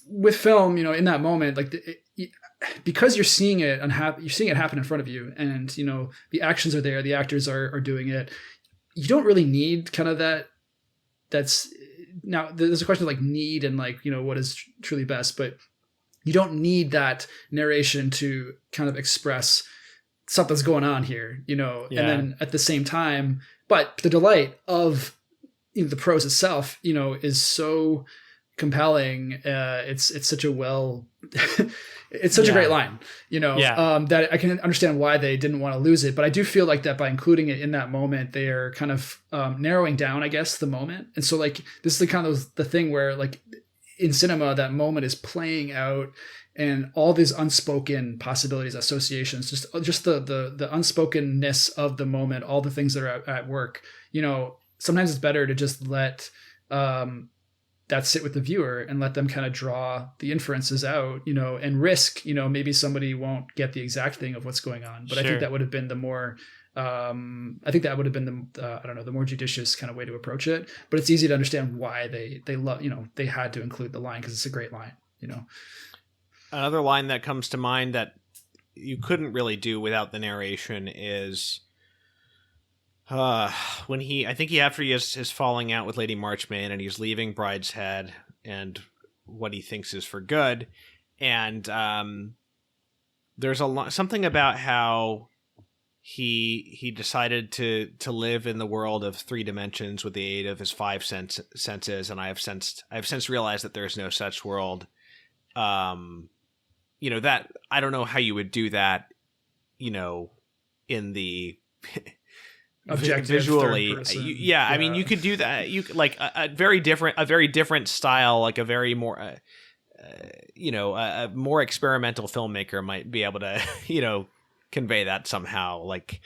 with film, you know, in that moment, like because you're seeing it you're seeing it happen in front of you, and, you know, the actions are there, the actors are doing it. You don't really need kind of that's now there's a question of like need and like, you know, what is truly best, but you don't need that narration to kind of express something's going on here, you know. And then at the same time, but the delight of, you know, the prose itself, you know, is so compelling. It's such a it's such a great line, you know, that I can understand why they didn't want to lose it. But I do feel like that by including it in that moment, they are kind of narrowing down, I guess, the moment. And so like this is the kind of the thing where like in cinema, that moment is playing out, and all these unspoken possibilities, associations, just the unspokenness of the moment, all the things that are at work. You know, sometimes it's better to just let that sit with the viewer and let them kind of draw the inferences out, you know, and risk, you know, maybe somebody won't get the exact thing of what's going on. But I think that would have been the more I think that would have been the more judicious kind of way to approach it. But it's easy to understand why they love, you know, they had to include the line because it's a great line, you know. Another line that comes to mind that you couldn't really do without the narration is when after he has his falling out with Lady Marchmain and he's leaving Brideshead and what he thinks is for good, and there's something about how he decided to live in the world of 3 dimensions with the aid of his 5 senses, and I have since realized that there is no such world. that I don't know how you would do that, in the objective visually. third person. I mean, you could do that. You could, like a very different style, like a very more, a more experimental filmmaker might be able to, convey that somehow. Like,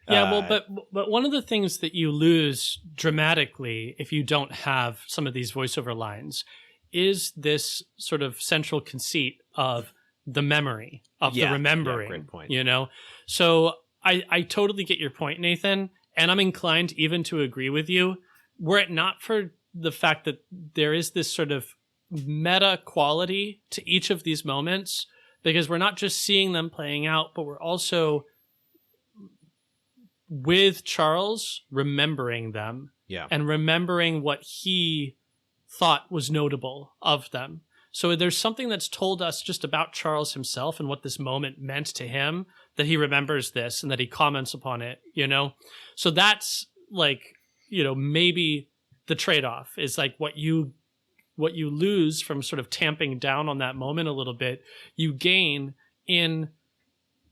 but one of the things that you lose dramatically if you don't have some of these voiceover lines is this sort of central conceit of the memory, of the remembering. Great point. So I totally get your point, Nathan, and I'm inclined even to agree with you. Were it not for the fact that there is this sort of meta quality to each of these moments, because we're not just seeing them playing out, but we're also with Charles remembering them and remembering what he thought was notable of them. So there's something that's told us just about Charles himself and what this moment meant to him, that he remembers this and that he comments upon it, So that's like, maybe the trade-off is like what you lose from sort of tamping down on that moment a little bit, you gain in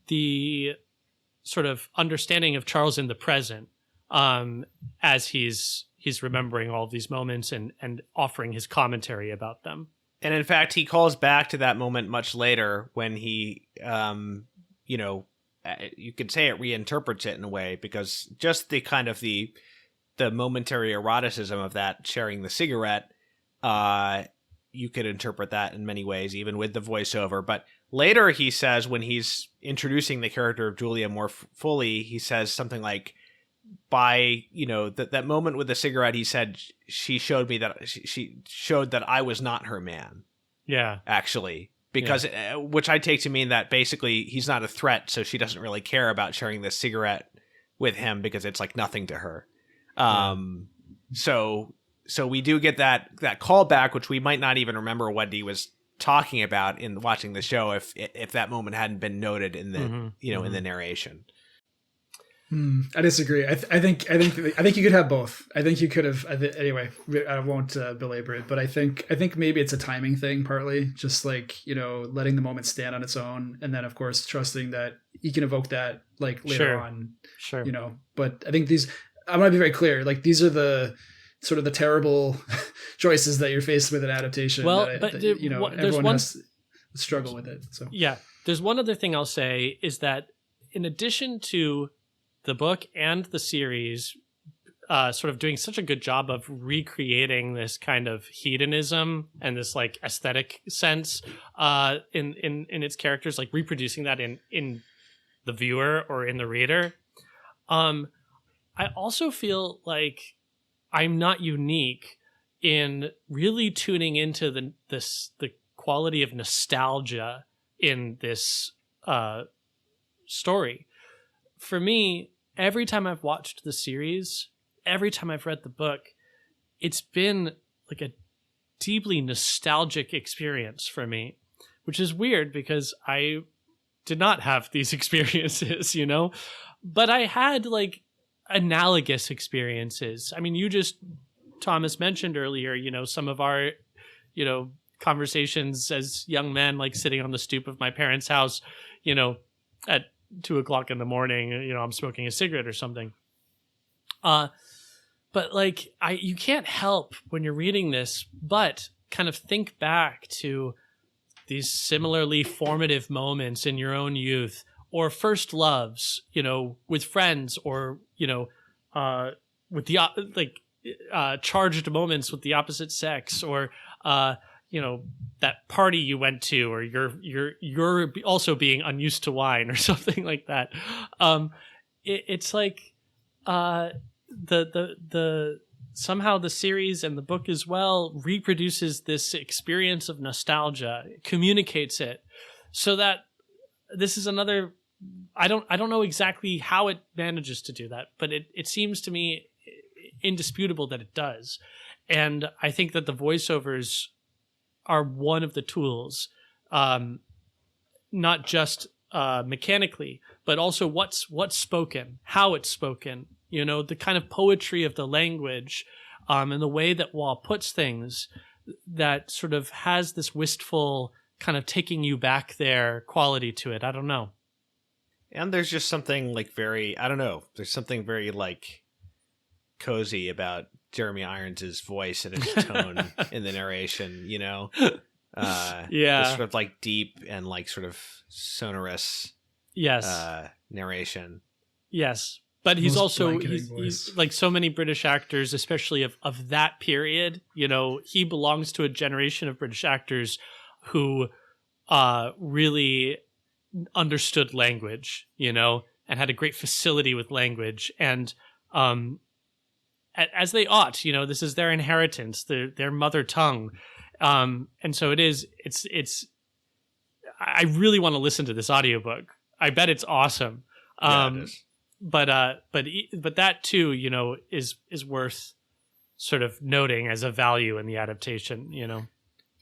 the sort of understanding of Charles in the present, as he's remembering all of these moments and offering his commentary about them. And in fact, he calls back to that moment much later when he, you could say it reinterprets it in a way, because just the kind of the momentary eroticism of that sharing the cigarette, you could interpret that in many ways, even with the voiceover. But later he says, when he's introducing the character of Julia more fully, he says something like, by, that moment with the cigarette, he said, she showed that I was not her man. Yeah. Actually. Because, which I take to mean that basically he's not a threat, so she doesn't really care about sharing this cigarette with him because it's like nothing to her. So we do get that callback, which we might not even remember what he was talking about in watching the show if that moment hadn't been noted in the in the narration. I disagree. I think you could have both. I think you could have. Anyway, I won't belabor it, but I think maybe it's a timing thing partly, just like letting the moment stand on its own, and then of course trusting that he can evoke that like later on. Sure. But I think I want to be very clear. Like these are the sort of the terrible choices that you're faced with in adaptation. Well, everyone has to struggle with it. So there's one other thing I'll say is that in addition to the book and the series sort of doing such a good job of recreating this kind of hedonism and this like aesthetic sense in its characters, like reproducing that in the viewer or in the reader. I also feel like I'm not unique in really tuning into the quality of nostalgia in this story. For me, every time I've watched the series, every time I've read the book, it's been like a deeply nostalgic experience for me, which is weird because I did not have these experiences, but I had like analogous experiences. I mean, Thomas mentioned earlier, some of our, conversations as young men, like sitting on the stoop of my parents' house, at 2:00 in the morning, I'm smoking a cigarette or something. But like, you can't help when you're reading this, but kind of think back to these similarly formative moments in your own youth, or first loves, with friends, or, with the, charged moments with the opposite sex, or, that party you went to, or you're also being unused to wine or something like that. It's like the somehow the series and the book as well reproduces this experience of nostalgia, communicates it, so that this is another. I don't know exactly how it manages to do that, but it seems to me indisputable that it does, and I think that the voiceovers are one of the tools, not just mechanically, but also what's spoken, how it's spoken, the kind of poetry of the language, and the way that Waugh puts things that sort of has this wistful kind of taking you back there quality to it. I don't know. And there's just something like very, I don't know, there's something very like cozy about Jeremy Irons' voice and his tone in the narration, you know? This sort of like deep and like sort of sonorous narration. Yes. But he's also, he's like so many British actors, especially of that period, you know, he belongs to a generation of British actors who really understood language, you know, and had a great facility with language. And as they ought, you know, this is their inheritance, their mother tongue. And so it's I really want to listen to this audiobook. I bet it's awesome. It is. But that too, you know, is worth sort of noting as a value in the adaptation, you know.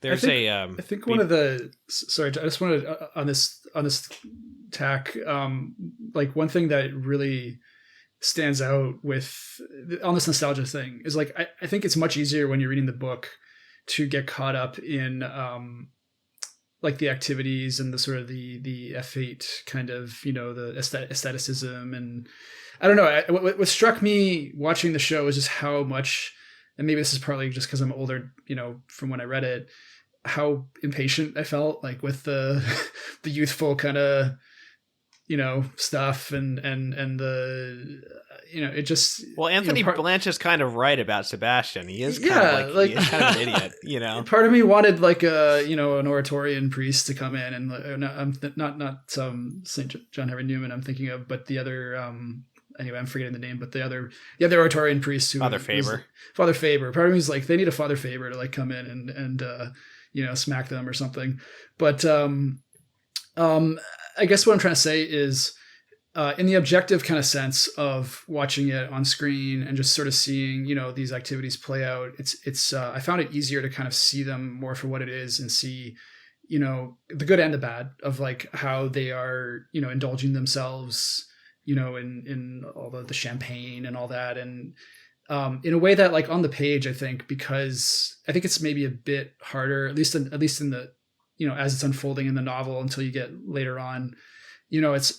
There's I think one of the, sorry, I just wanted on this tack, like one thing that really stands out with on this nostalgia thing is like, I think it's much easier when you're reading the book to get caught up in, like the activities and the sort of the F8 kind of, you know, the aestheticism. And I don't know, what struck me watching the show is just how much, and maybe this is partly just because I'm older, you know, from when I read it, how impatient I felt like with the the youthful kind of, you know, stuff and the, you know, it just, well, Anthony Blanche is kind of right about Sebastian. He is kind of like he is kind of an idiot, you know. Part of me wanted like a, you know, an oratorian priest to come in and not St. John Henry Newman I'm thinking of, but the other anyway, I'm forgetting the name, but the other oratorian priest who Father Faber. Part of me is like they need a Father Faber to like come in and you know, smack them or something. But I guess what I'm trying to say is, in the objective kind of sense of watching it on screen and just sort of seeing, you know, these activities play out, it's I found it easier to kind of see them more for what it is and see, you know, the good and the bad of like how they are, you know, indulging themselves, you know, in all the champagne and all that. And in a way that like on the page, I think, because I think it's maybe a bit harder, at least in the, you know, as it's unfolding in the novel until you get later on, you know, it's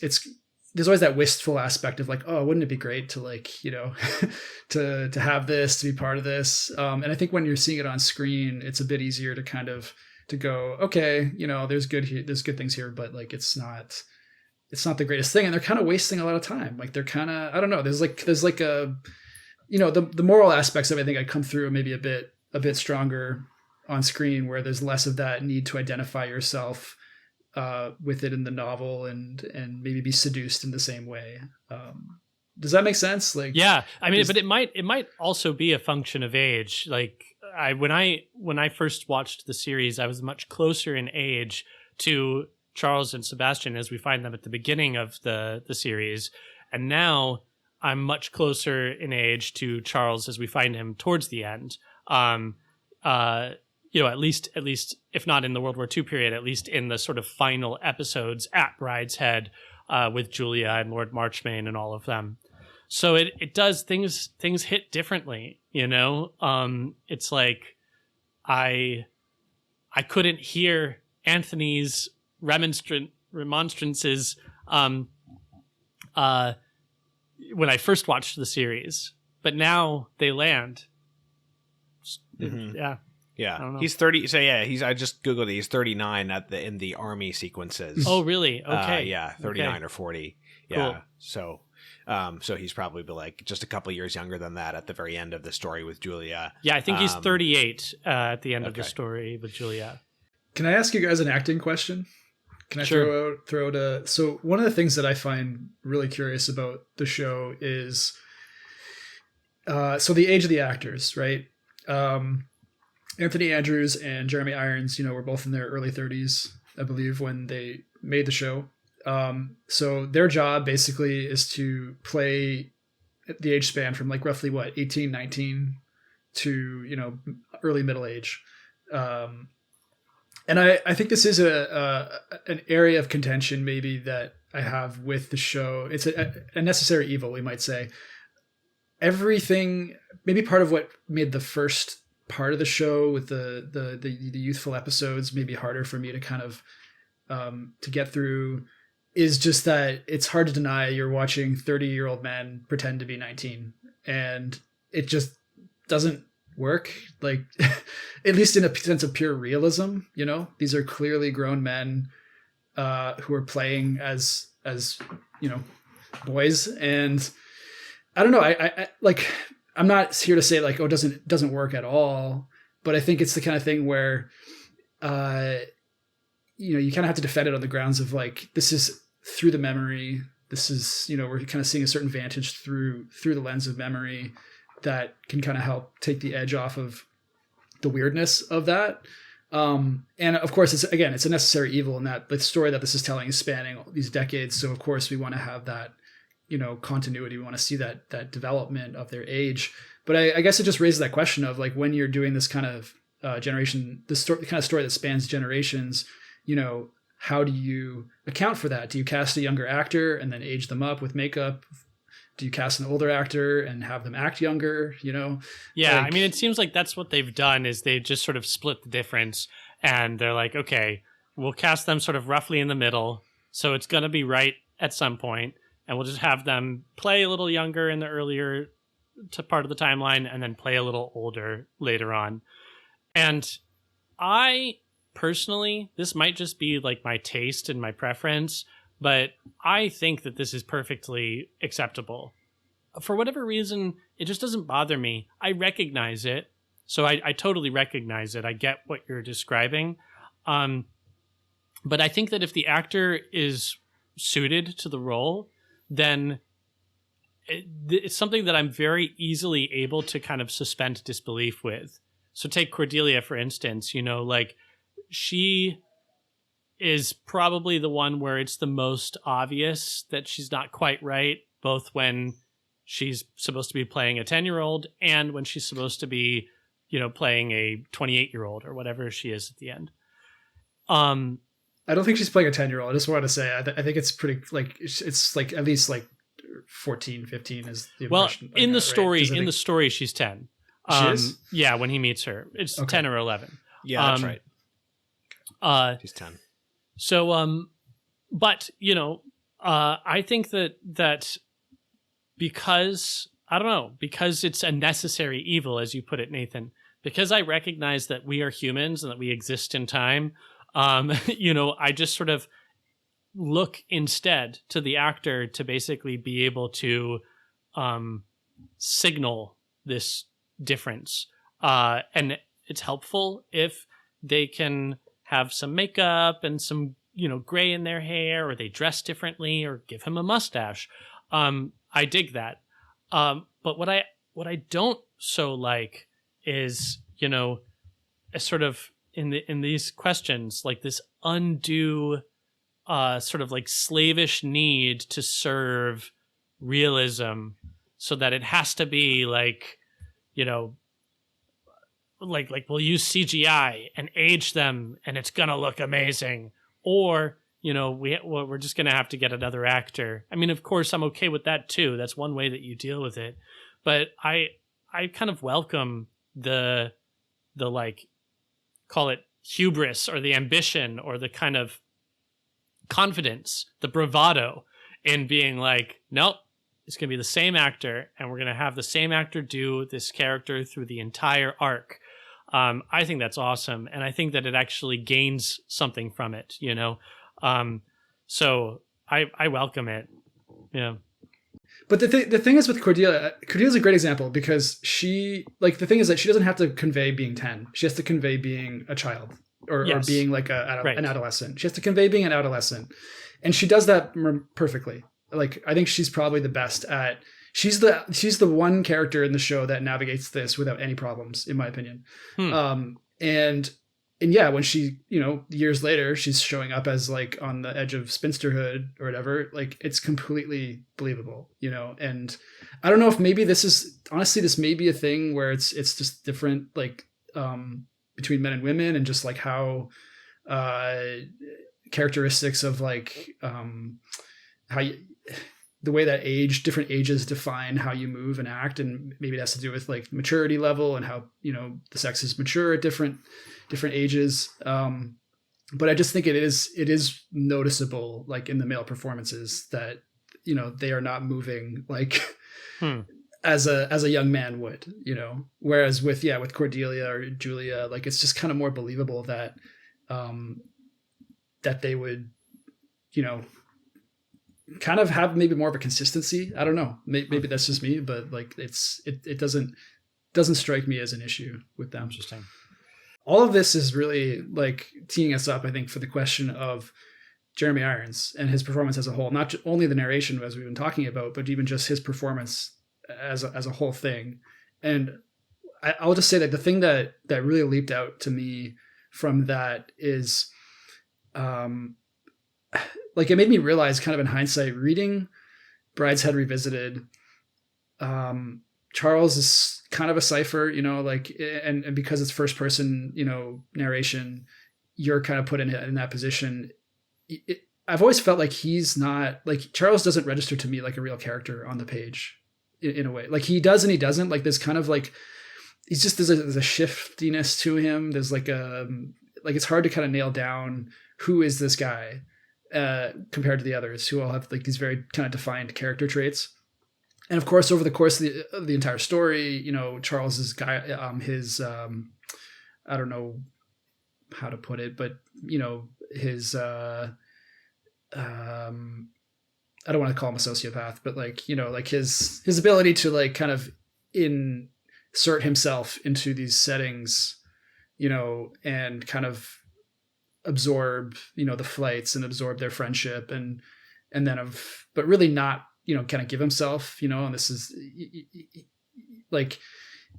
there's always that wistful aspect of like, oh, wouldn't it be great to like, you know, to have this, to be part of this. And I think when you're seeing it on screen, it's a bit easier to kind of to go, okay, you know, there's good things here, but like it's not the greatest thing. And they're kind of wasting a lot of time. Like they're kind of, I don't know, there's like a, you know, the moral aspects of it, I think I come through maybe a bit stronger on screen, where there's less of that need to identify yourself with it in the novel and maybe be seduced in the same way. Does that make sense? Like, yeah, I mean, but it might also be a function of age. Like when I first watched the series, I was much closer in age to Charles and Sebastian as we find them at the beginning of the series, and now I'm much closer in age to Charles as we find him towards the end. You know, at least if not in the World War II period, at least in the sort of final episodes at Brideshead with Julia and Lord Marchmain and all of them. So it does things hit differently, you know. It's like I couldn't hear Anthony's remonstrances when I first watched the series, but now they land. Mm-hmm. Yeah. Yeah, he's 30. So yeah, I just googled it. He's 39 in the army sequences. Oh, really? Okay. Yeah, 39 or 40. Yeah. Cool. So he's probably like just a couple years younger than that at the very end of the story with Julia. Yeah, I think he's 38 at the end of the story with Julia. Can I ask you guys an acting question? Can I throw out a? So one of the things that I find really curious about the show is, so the age of the actors, right? Anthony Andrews and Jeremy Irons, you know, were both in their early 30s, I believe, when they made the show. So their job basically is to play the age span from like roughly 18, 19 to, you know, early middle age. And I think this is an area of contention maybe that I have with the show. It's a necessary evil, we might say. Everything, maybe part of what made the first part of the show with the youthful episodes maybe harder for me to kind of to get through is just that it's hard to deny you're watching 30-year-old men pretend to be 19, and it just doesn't work, like at least in a sense of pure realism. You know, these are clearly grown men who are playing as you know, boys, and I don't know, I like, I'm not here to say like, oh, it doesn't work at all, but I think it's the kind of thing where you know, you kind of have to defend it on the grounds of like, this is through the memory. This is, you know, we're kind of seeing a certain vantage through the lens of memory that can kind of help take the edge off of the weirdness of that. And of course, it's a necessary evil in that the story that this is telling is spanning all these decades. So of course we want to have that, you know, continuity. We want to see that development of their age. But I guess it just raises that question of like, when you're doing this kind of kind of story that spans generations, you know, how do you account for that? Do you cast a younger actor and then age them up with makeup? Do you cast an older actor and have them act younger? You know? Yeah, like, I mean, it seems like that's what they've done, is they just sort of split the difference, and they're like, okay, we'll cast them sort of roughly in the middle, so it's going to be right at some point, and we'll just have them play a little younger in the earlier part of the timeline and then play a little older later on. And I personally, this might just be like my taste and my preference, but I think that this is perfectly acceptable. For whatever reason, it just doesn't bother me. I recognize it. So I totally recognize it. I get what you're describing. But I think that if the actor is suited to the role, then it's something that I'm very easily able to kind of suspend disbelief with. So take Cordelia, for instance, you know, like, she is probably the one where it's the most obvious that she's not quite right, both when she's supposed to be playing a 10-year-old and when she's supposed to be, you know, playing a 28-year-old or whatever she is at the end. I don't think she's playing a 10-year-old. I just want to say, I think it's pretty, like, it's like at least like 14, 15 is the impression. Well, in the story, right? The story, she's 10. She is? Yeah, when he meets her, it's okay. 10 or 11. Yeah, that's right. She's 10. So, but you know, I think that because, I don't know, because it's a necessary evil, as you put it, Nathan, because I recognize that we are humans and that we exist in time, you know, I just sort of look instead to the actor to basically be able to signal this difference. And it's helpful if they can have some makeup and some, you know, gray in their hair, or they dress differently, or give him a mustache. I dig that. But what I don't so like is, you know, a sort of in these questions, like this undue sort of like slavish need to serve realism, so that it has to be like, you know, like we'll use CGI and age them and it's gonna look amazing, or, you know, we're just gonna have to get another actor. I mean, of course, I'm okay with that too. That's one way that you deal with it. But I kind of welcome the like, call it hubris or the ambition or the kind of confidence, the bravado in being like, nope, it's going to be the same actor and we're going to have the same actor do this character through the entire arc. I think that's awesome. And I think that it actually gains something from it, you know? So I welcome it. Yeah. But the thing is with Cordelia's a great example, because she, like, the thing is that she doesn't have to convey being 10. She has to convey being a child or being like an adolescent. She has to convey being an adolescent. And she does that perfectly. Like, I think she's probably the best at, she's the one character in the show that navigates this without any problems, in my opinion. And yeah, when she, you know, years later, she's showing up as like on the edge of spinsterhood or whatever, like, it's completely believable, you know? And I don't know if maybe this may be a thing where it's just different, like, between men and women, and just like how, characteristics of like, how the way that different ages define how you move and act, and maybe it has to do with like maturity level and how, you know, the sexes mature at different ages. But I just think it is noticeable, like in the male performances, that, you know, they are not moving like as a young man would, you know. Whereas with Cordelia or Julia, like it's just kind of more believable that that they would, you know, kind of have maybe more of a consistency. I don't know. Maybe that's just me, but like it doesn't strike me as an issue with them. Interesting. All of this is really like teeing us up, I think, for the question of Jeremy Irons and his performance as a whole, not only the narration as we've been talking about, but even just his performance as a whole thing. And I'll just say that the thing that really leaped out to me from that is, like it made me realize, kind of in hindsight, reading Brideshead Revisited, Charles is kind of a cipher, you know, like, and because it's first person, you know, narration, you're kind of put in that position. I've always felt like he's not, like, Charles doesn't register to me like a real character on the page in a way. Like he does and he doesn't. Like there's kind of like, there's a shiftiness to him. There's like it's hard to kind of nail down who is this guy compared to the others, who all have like these very kind of defined character traits. And of course, over the course of the entire story, you know, Charles's guy, I don't know how to put it, but you know, his, I don't want to call him a sociopath, but like, you know, like his ability to like kind of insert himself into these settings, you know, and kind of absorb, you know, the flights and absorb their friendship and then but really not, you know, kind of give himself, you know. And this is like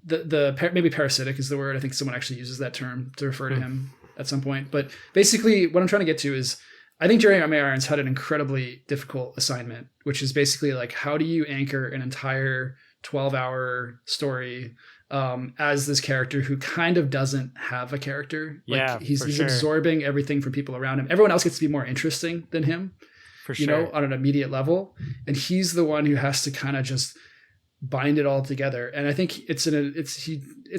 the maybe parasitic is the word. I think someone actually uses that term to refer to him at some point. But basically what I'm trying to get to is, I think Jeremy Irons had an incredibly difficult assignment, which is basically like, how do you anchor an entire 12-hour story as this character who kind of doesn't have a character? Like he's absorbing everything from people around him. Everyone else gets to be more interesting than him, you know, on an immediate level. And he's the one who has to kind of just bind it all together. And I think it's an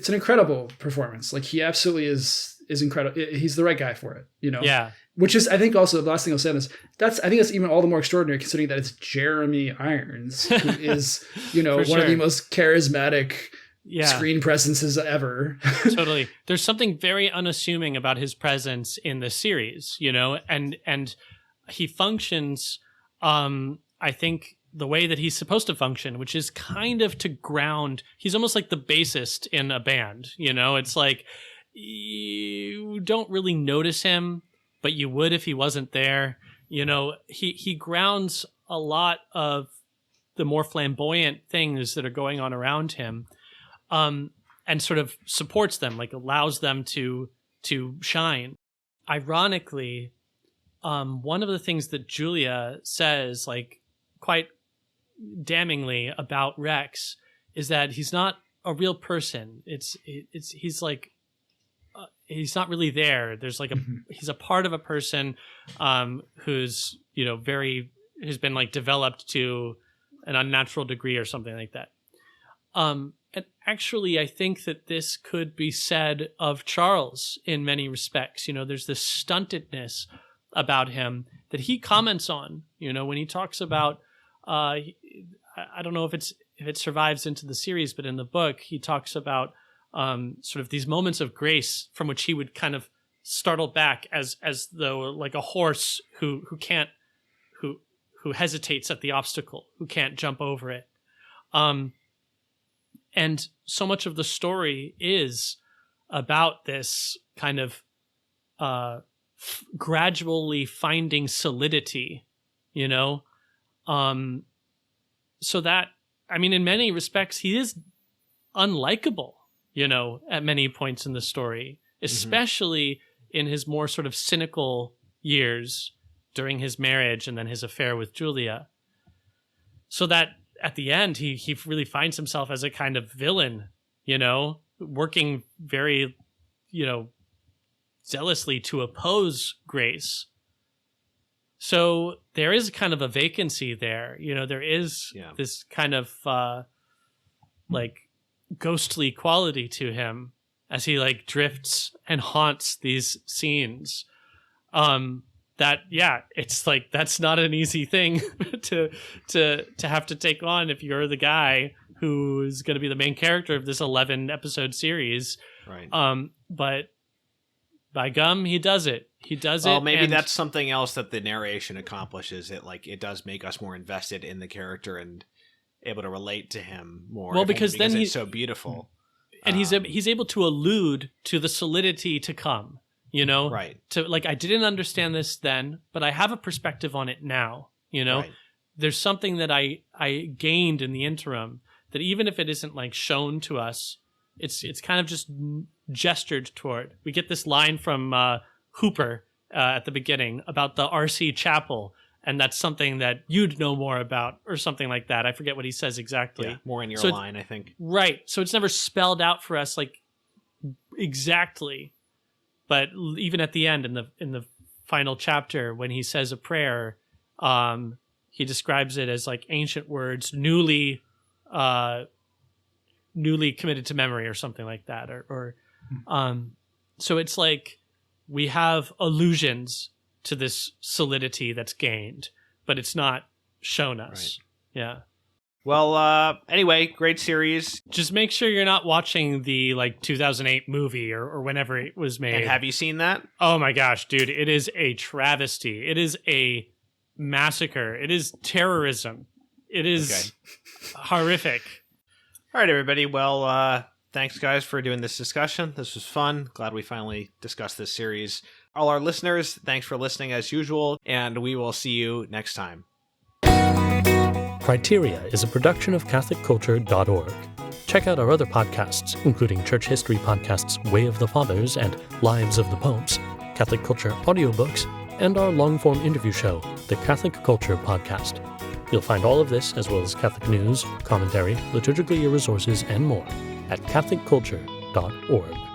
incredible performance. Like he absolutely is incredible. He's the right guy for it, you know? Yeah. Which is, I think, also the last thing I'll say on this. I think that's even all the more extraordinary, considering that it's Jeremy Irons, who is, you know, one of the most charismatic screen presences ever. Totally. There's something very unassuming about his presence in the series, you know, and he functions, I think, the way that he's supposed to function, which is kind of to ground. He's almost like the bassist in a band, you know. It's like you don't really notice him, but you would if he wasn't there. You know, he grounds a lot of the more flamboyant things that are going on around him, and sort of supports them, like allows them to shine. Ironically, one of the things that Julia says, like quite damningly about Rex, is that he's not a real person. He's like, he's not really there. There's like he's a part of a person who's, you know, who's been like developed to an unnatural degree or something like that. And actually, I think that this could be said of Charles in many respects. You know, there's this stuntedness about him that he comments on, you know, when he talks about, I don't know if it survives into the series, but in the book, he talks about sort of these moments of grace from which he would kind of startle back as though like a horse who hesitates at the obstacle, who can't jump over it. And so much of the story is about this kind of gradually finding solidity, you know? So that, I mean, in many respects, he is unlikable, you know, at many points in the story, especially in his more sort of cynical years during his marriage and then his affair with Julia. So that at the end, he really finds himself as a kind of villain, you know, working very, you know, zealously to oppose grace. So there is kind of a vacancy there. There is this kind of like ghostly quality to him as he like drifts and haunts these scenes. It's like that's not an easy thing to have to take on if you're the guy who's going to be the main character of this 11 episode series. Right. But by gum, he does it. Well, maybe that's something else that the narration accomplishes. It does make us more invested in the character and able to relate to him more. Well, because then it's so beautiful, and he's able to allude to the solidity to come. Right. To like, I didn't understand this then, but I have a perspective on it now. Right. There's something that I gained in the interim that even if it isn't like shown to us, it's kind of just gestured toward. We get this line from Hooper at the beginning about the RC Chapel, and that's something that you'd know more about, or something like that. I forget what he says exactly. Yeah, more in your line, I think. Right. So it's never spelled out for us like exactly. But even at the end, in the final chapter, when he says a prayer, he describes it as like ancient words, newly committed to memory, or something like that. So it's like we have allusions to this solidity that's gained, but it's not shown us. Right. Yeah. Well, anyway, great series. Just make sure you're not watching the 2008 movie or whenever it was made. And have you seen that? Oh my gosh, dude. It is a travesty. It is a massacre. It is terrorism. It is horrific. All right, everybody. Well, thanks, guys, for doing this discussion. This was fun. Glad we finally discussed this series. All our listeners, thanks for listening as usual, and we will see you next time. Criteria is a production of CatholicCulture.org. Check out our other podcasts, including church history podcasts Way of the Fathers and Lives of the Popes, Catholic Culture audiobooks, and our long-form interview show, the Catholic Culture Podcast. You'll find all of this, as well as Catholic news, commentary, liturgical year resources, and more at CatholicCulture.org.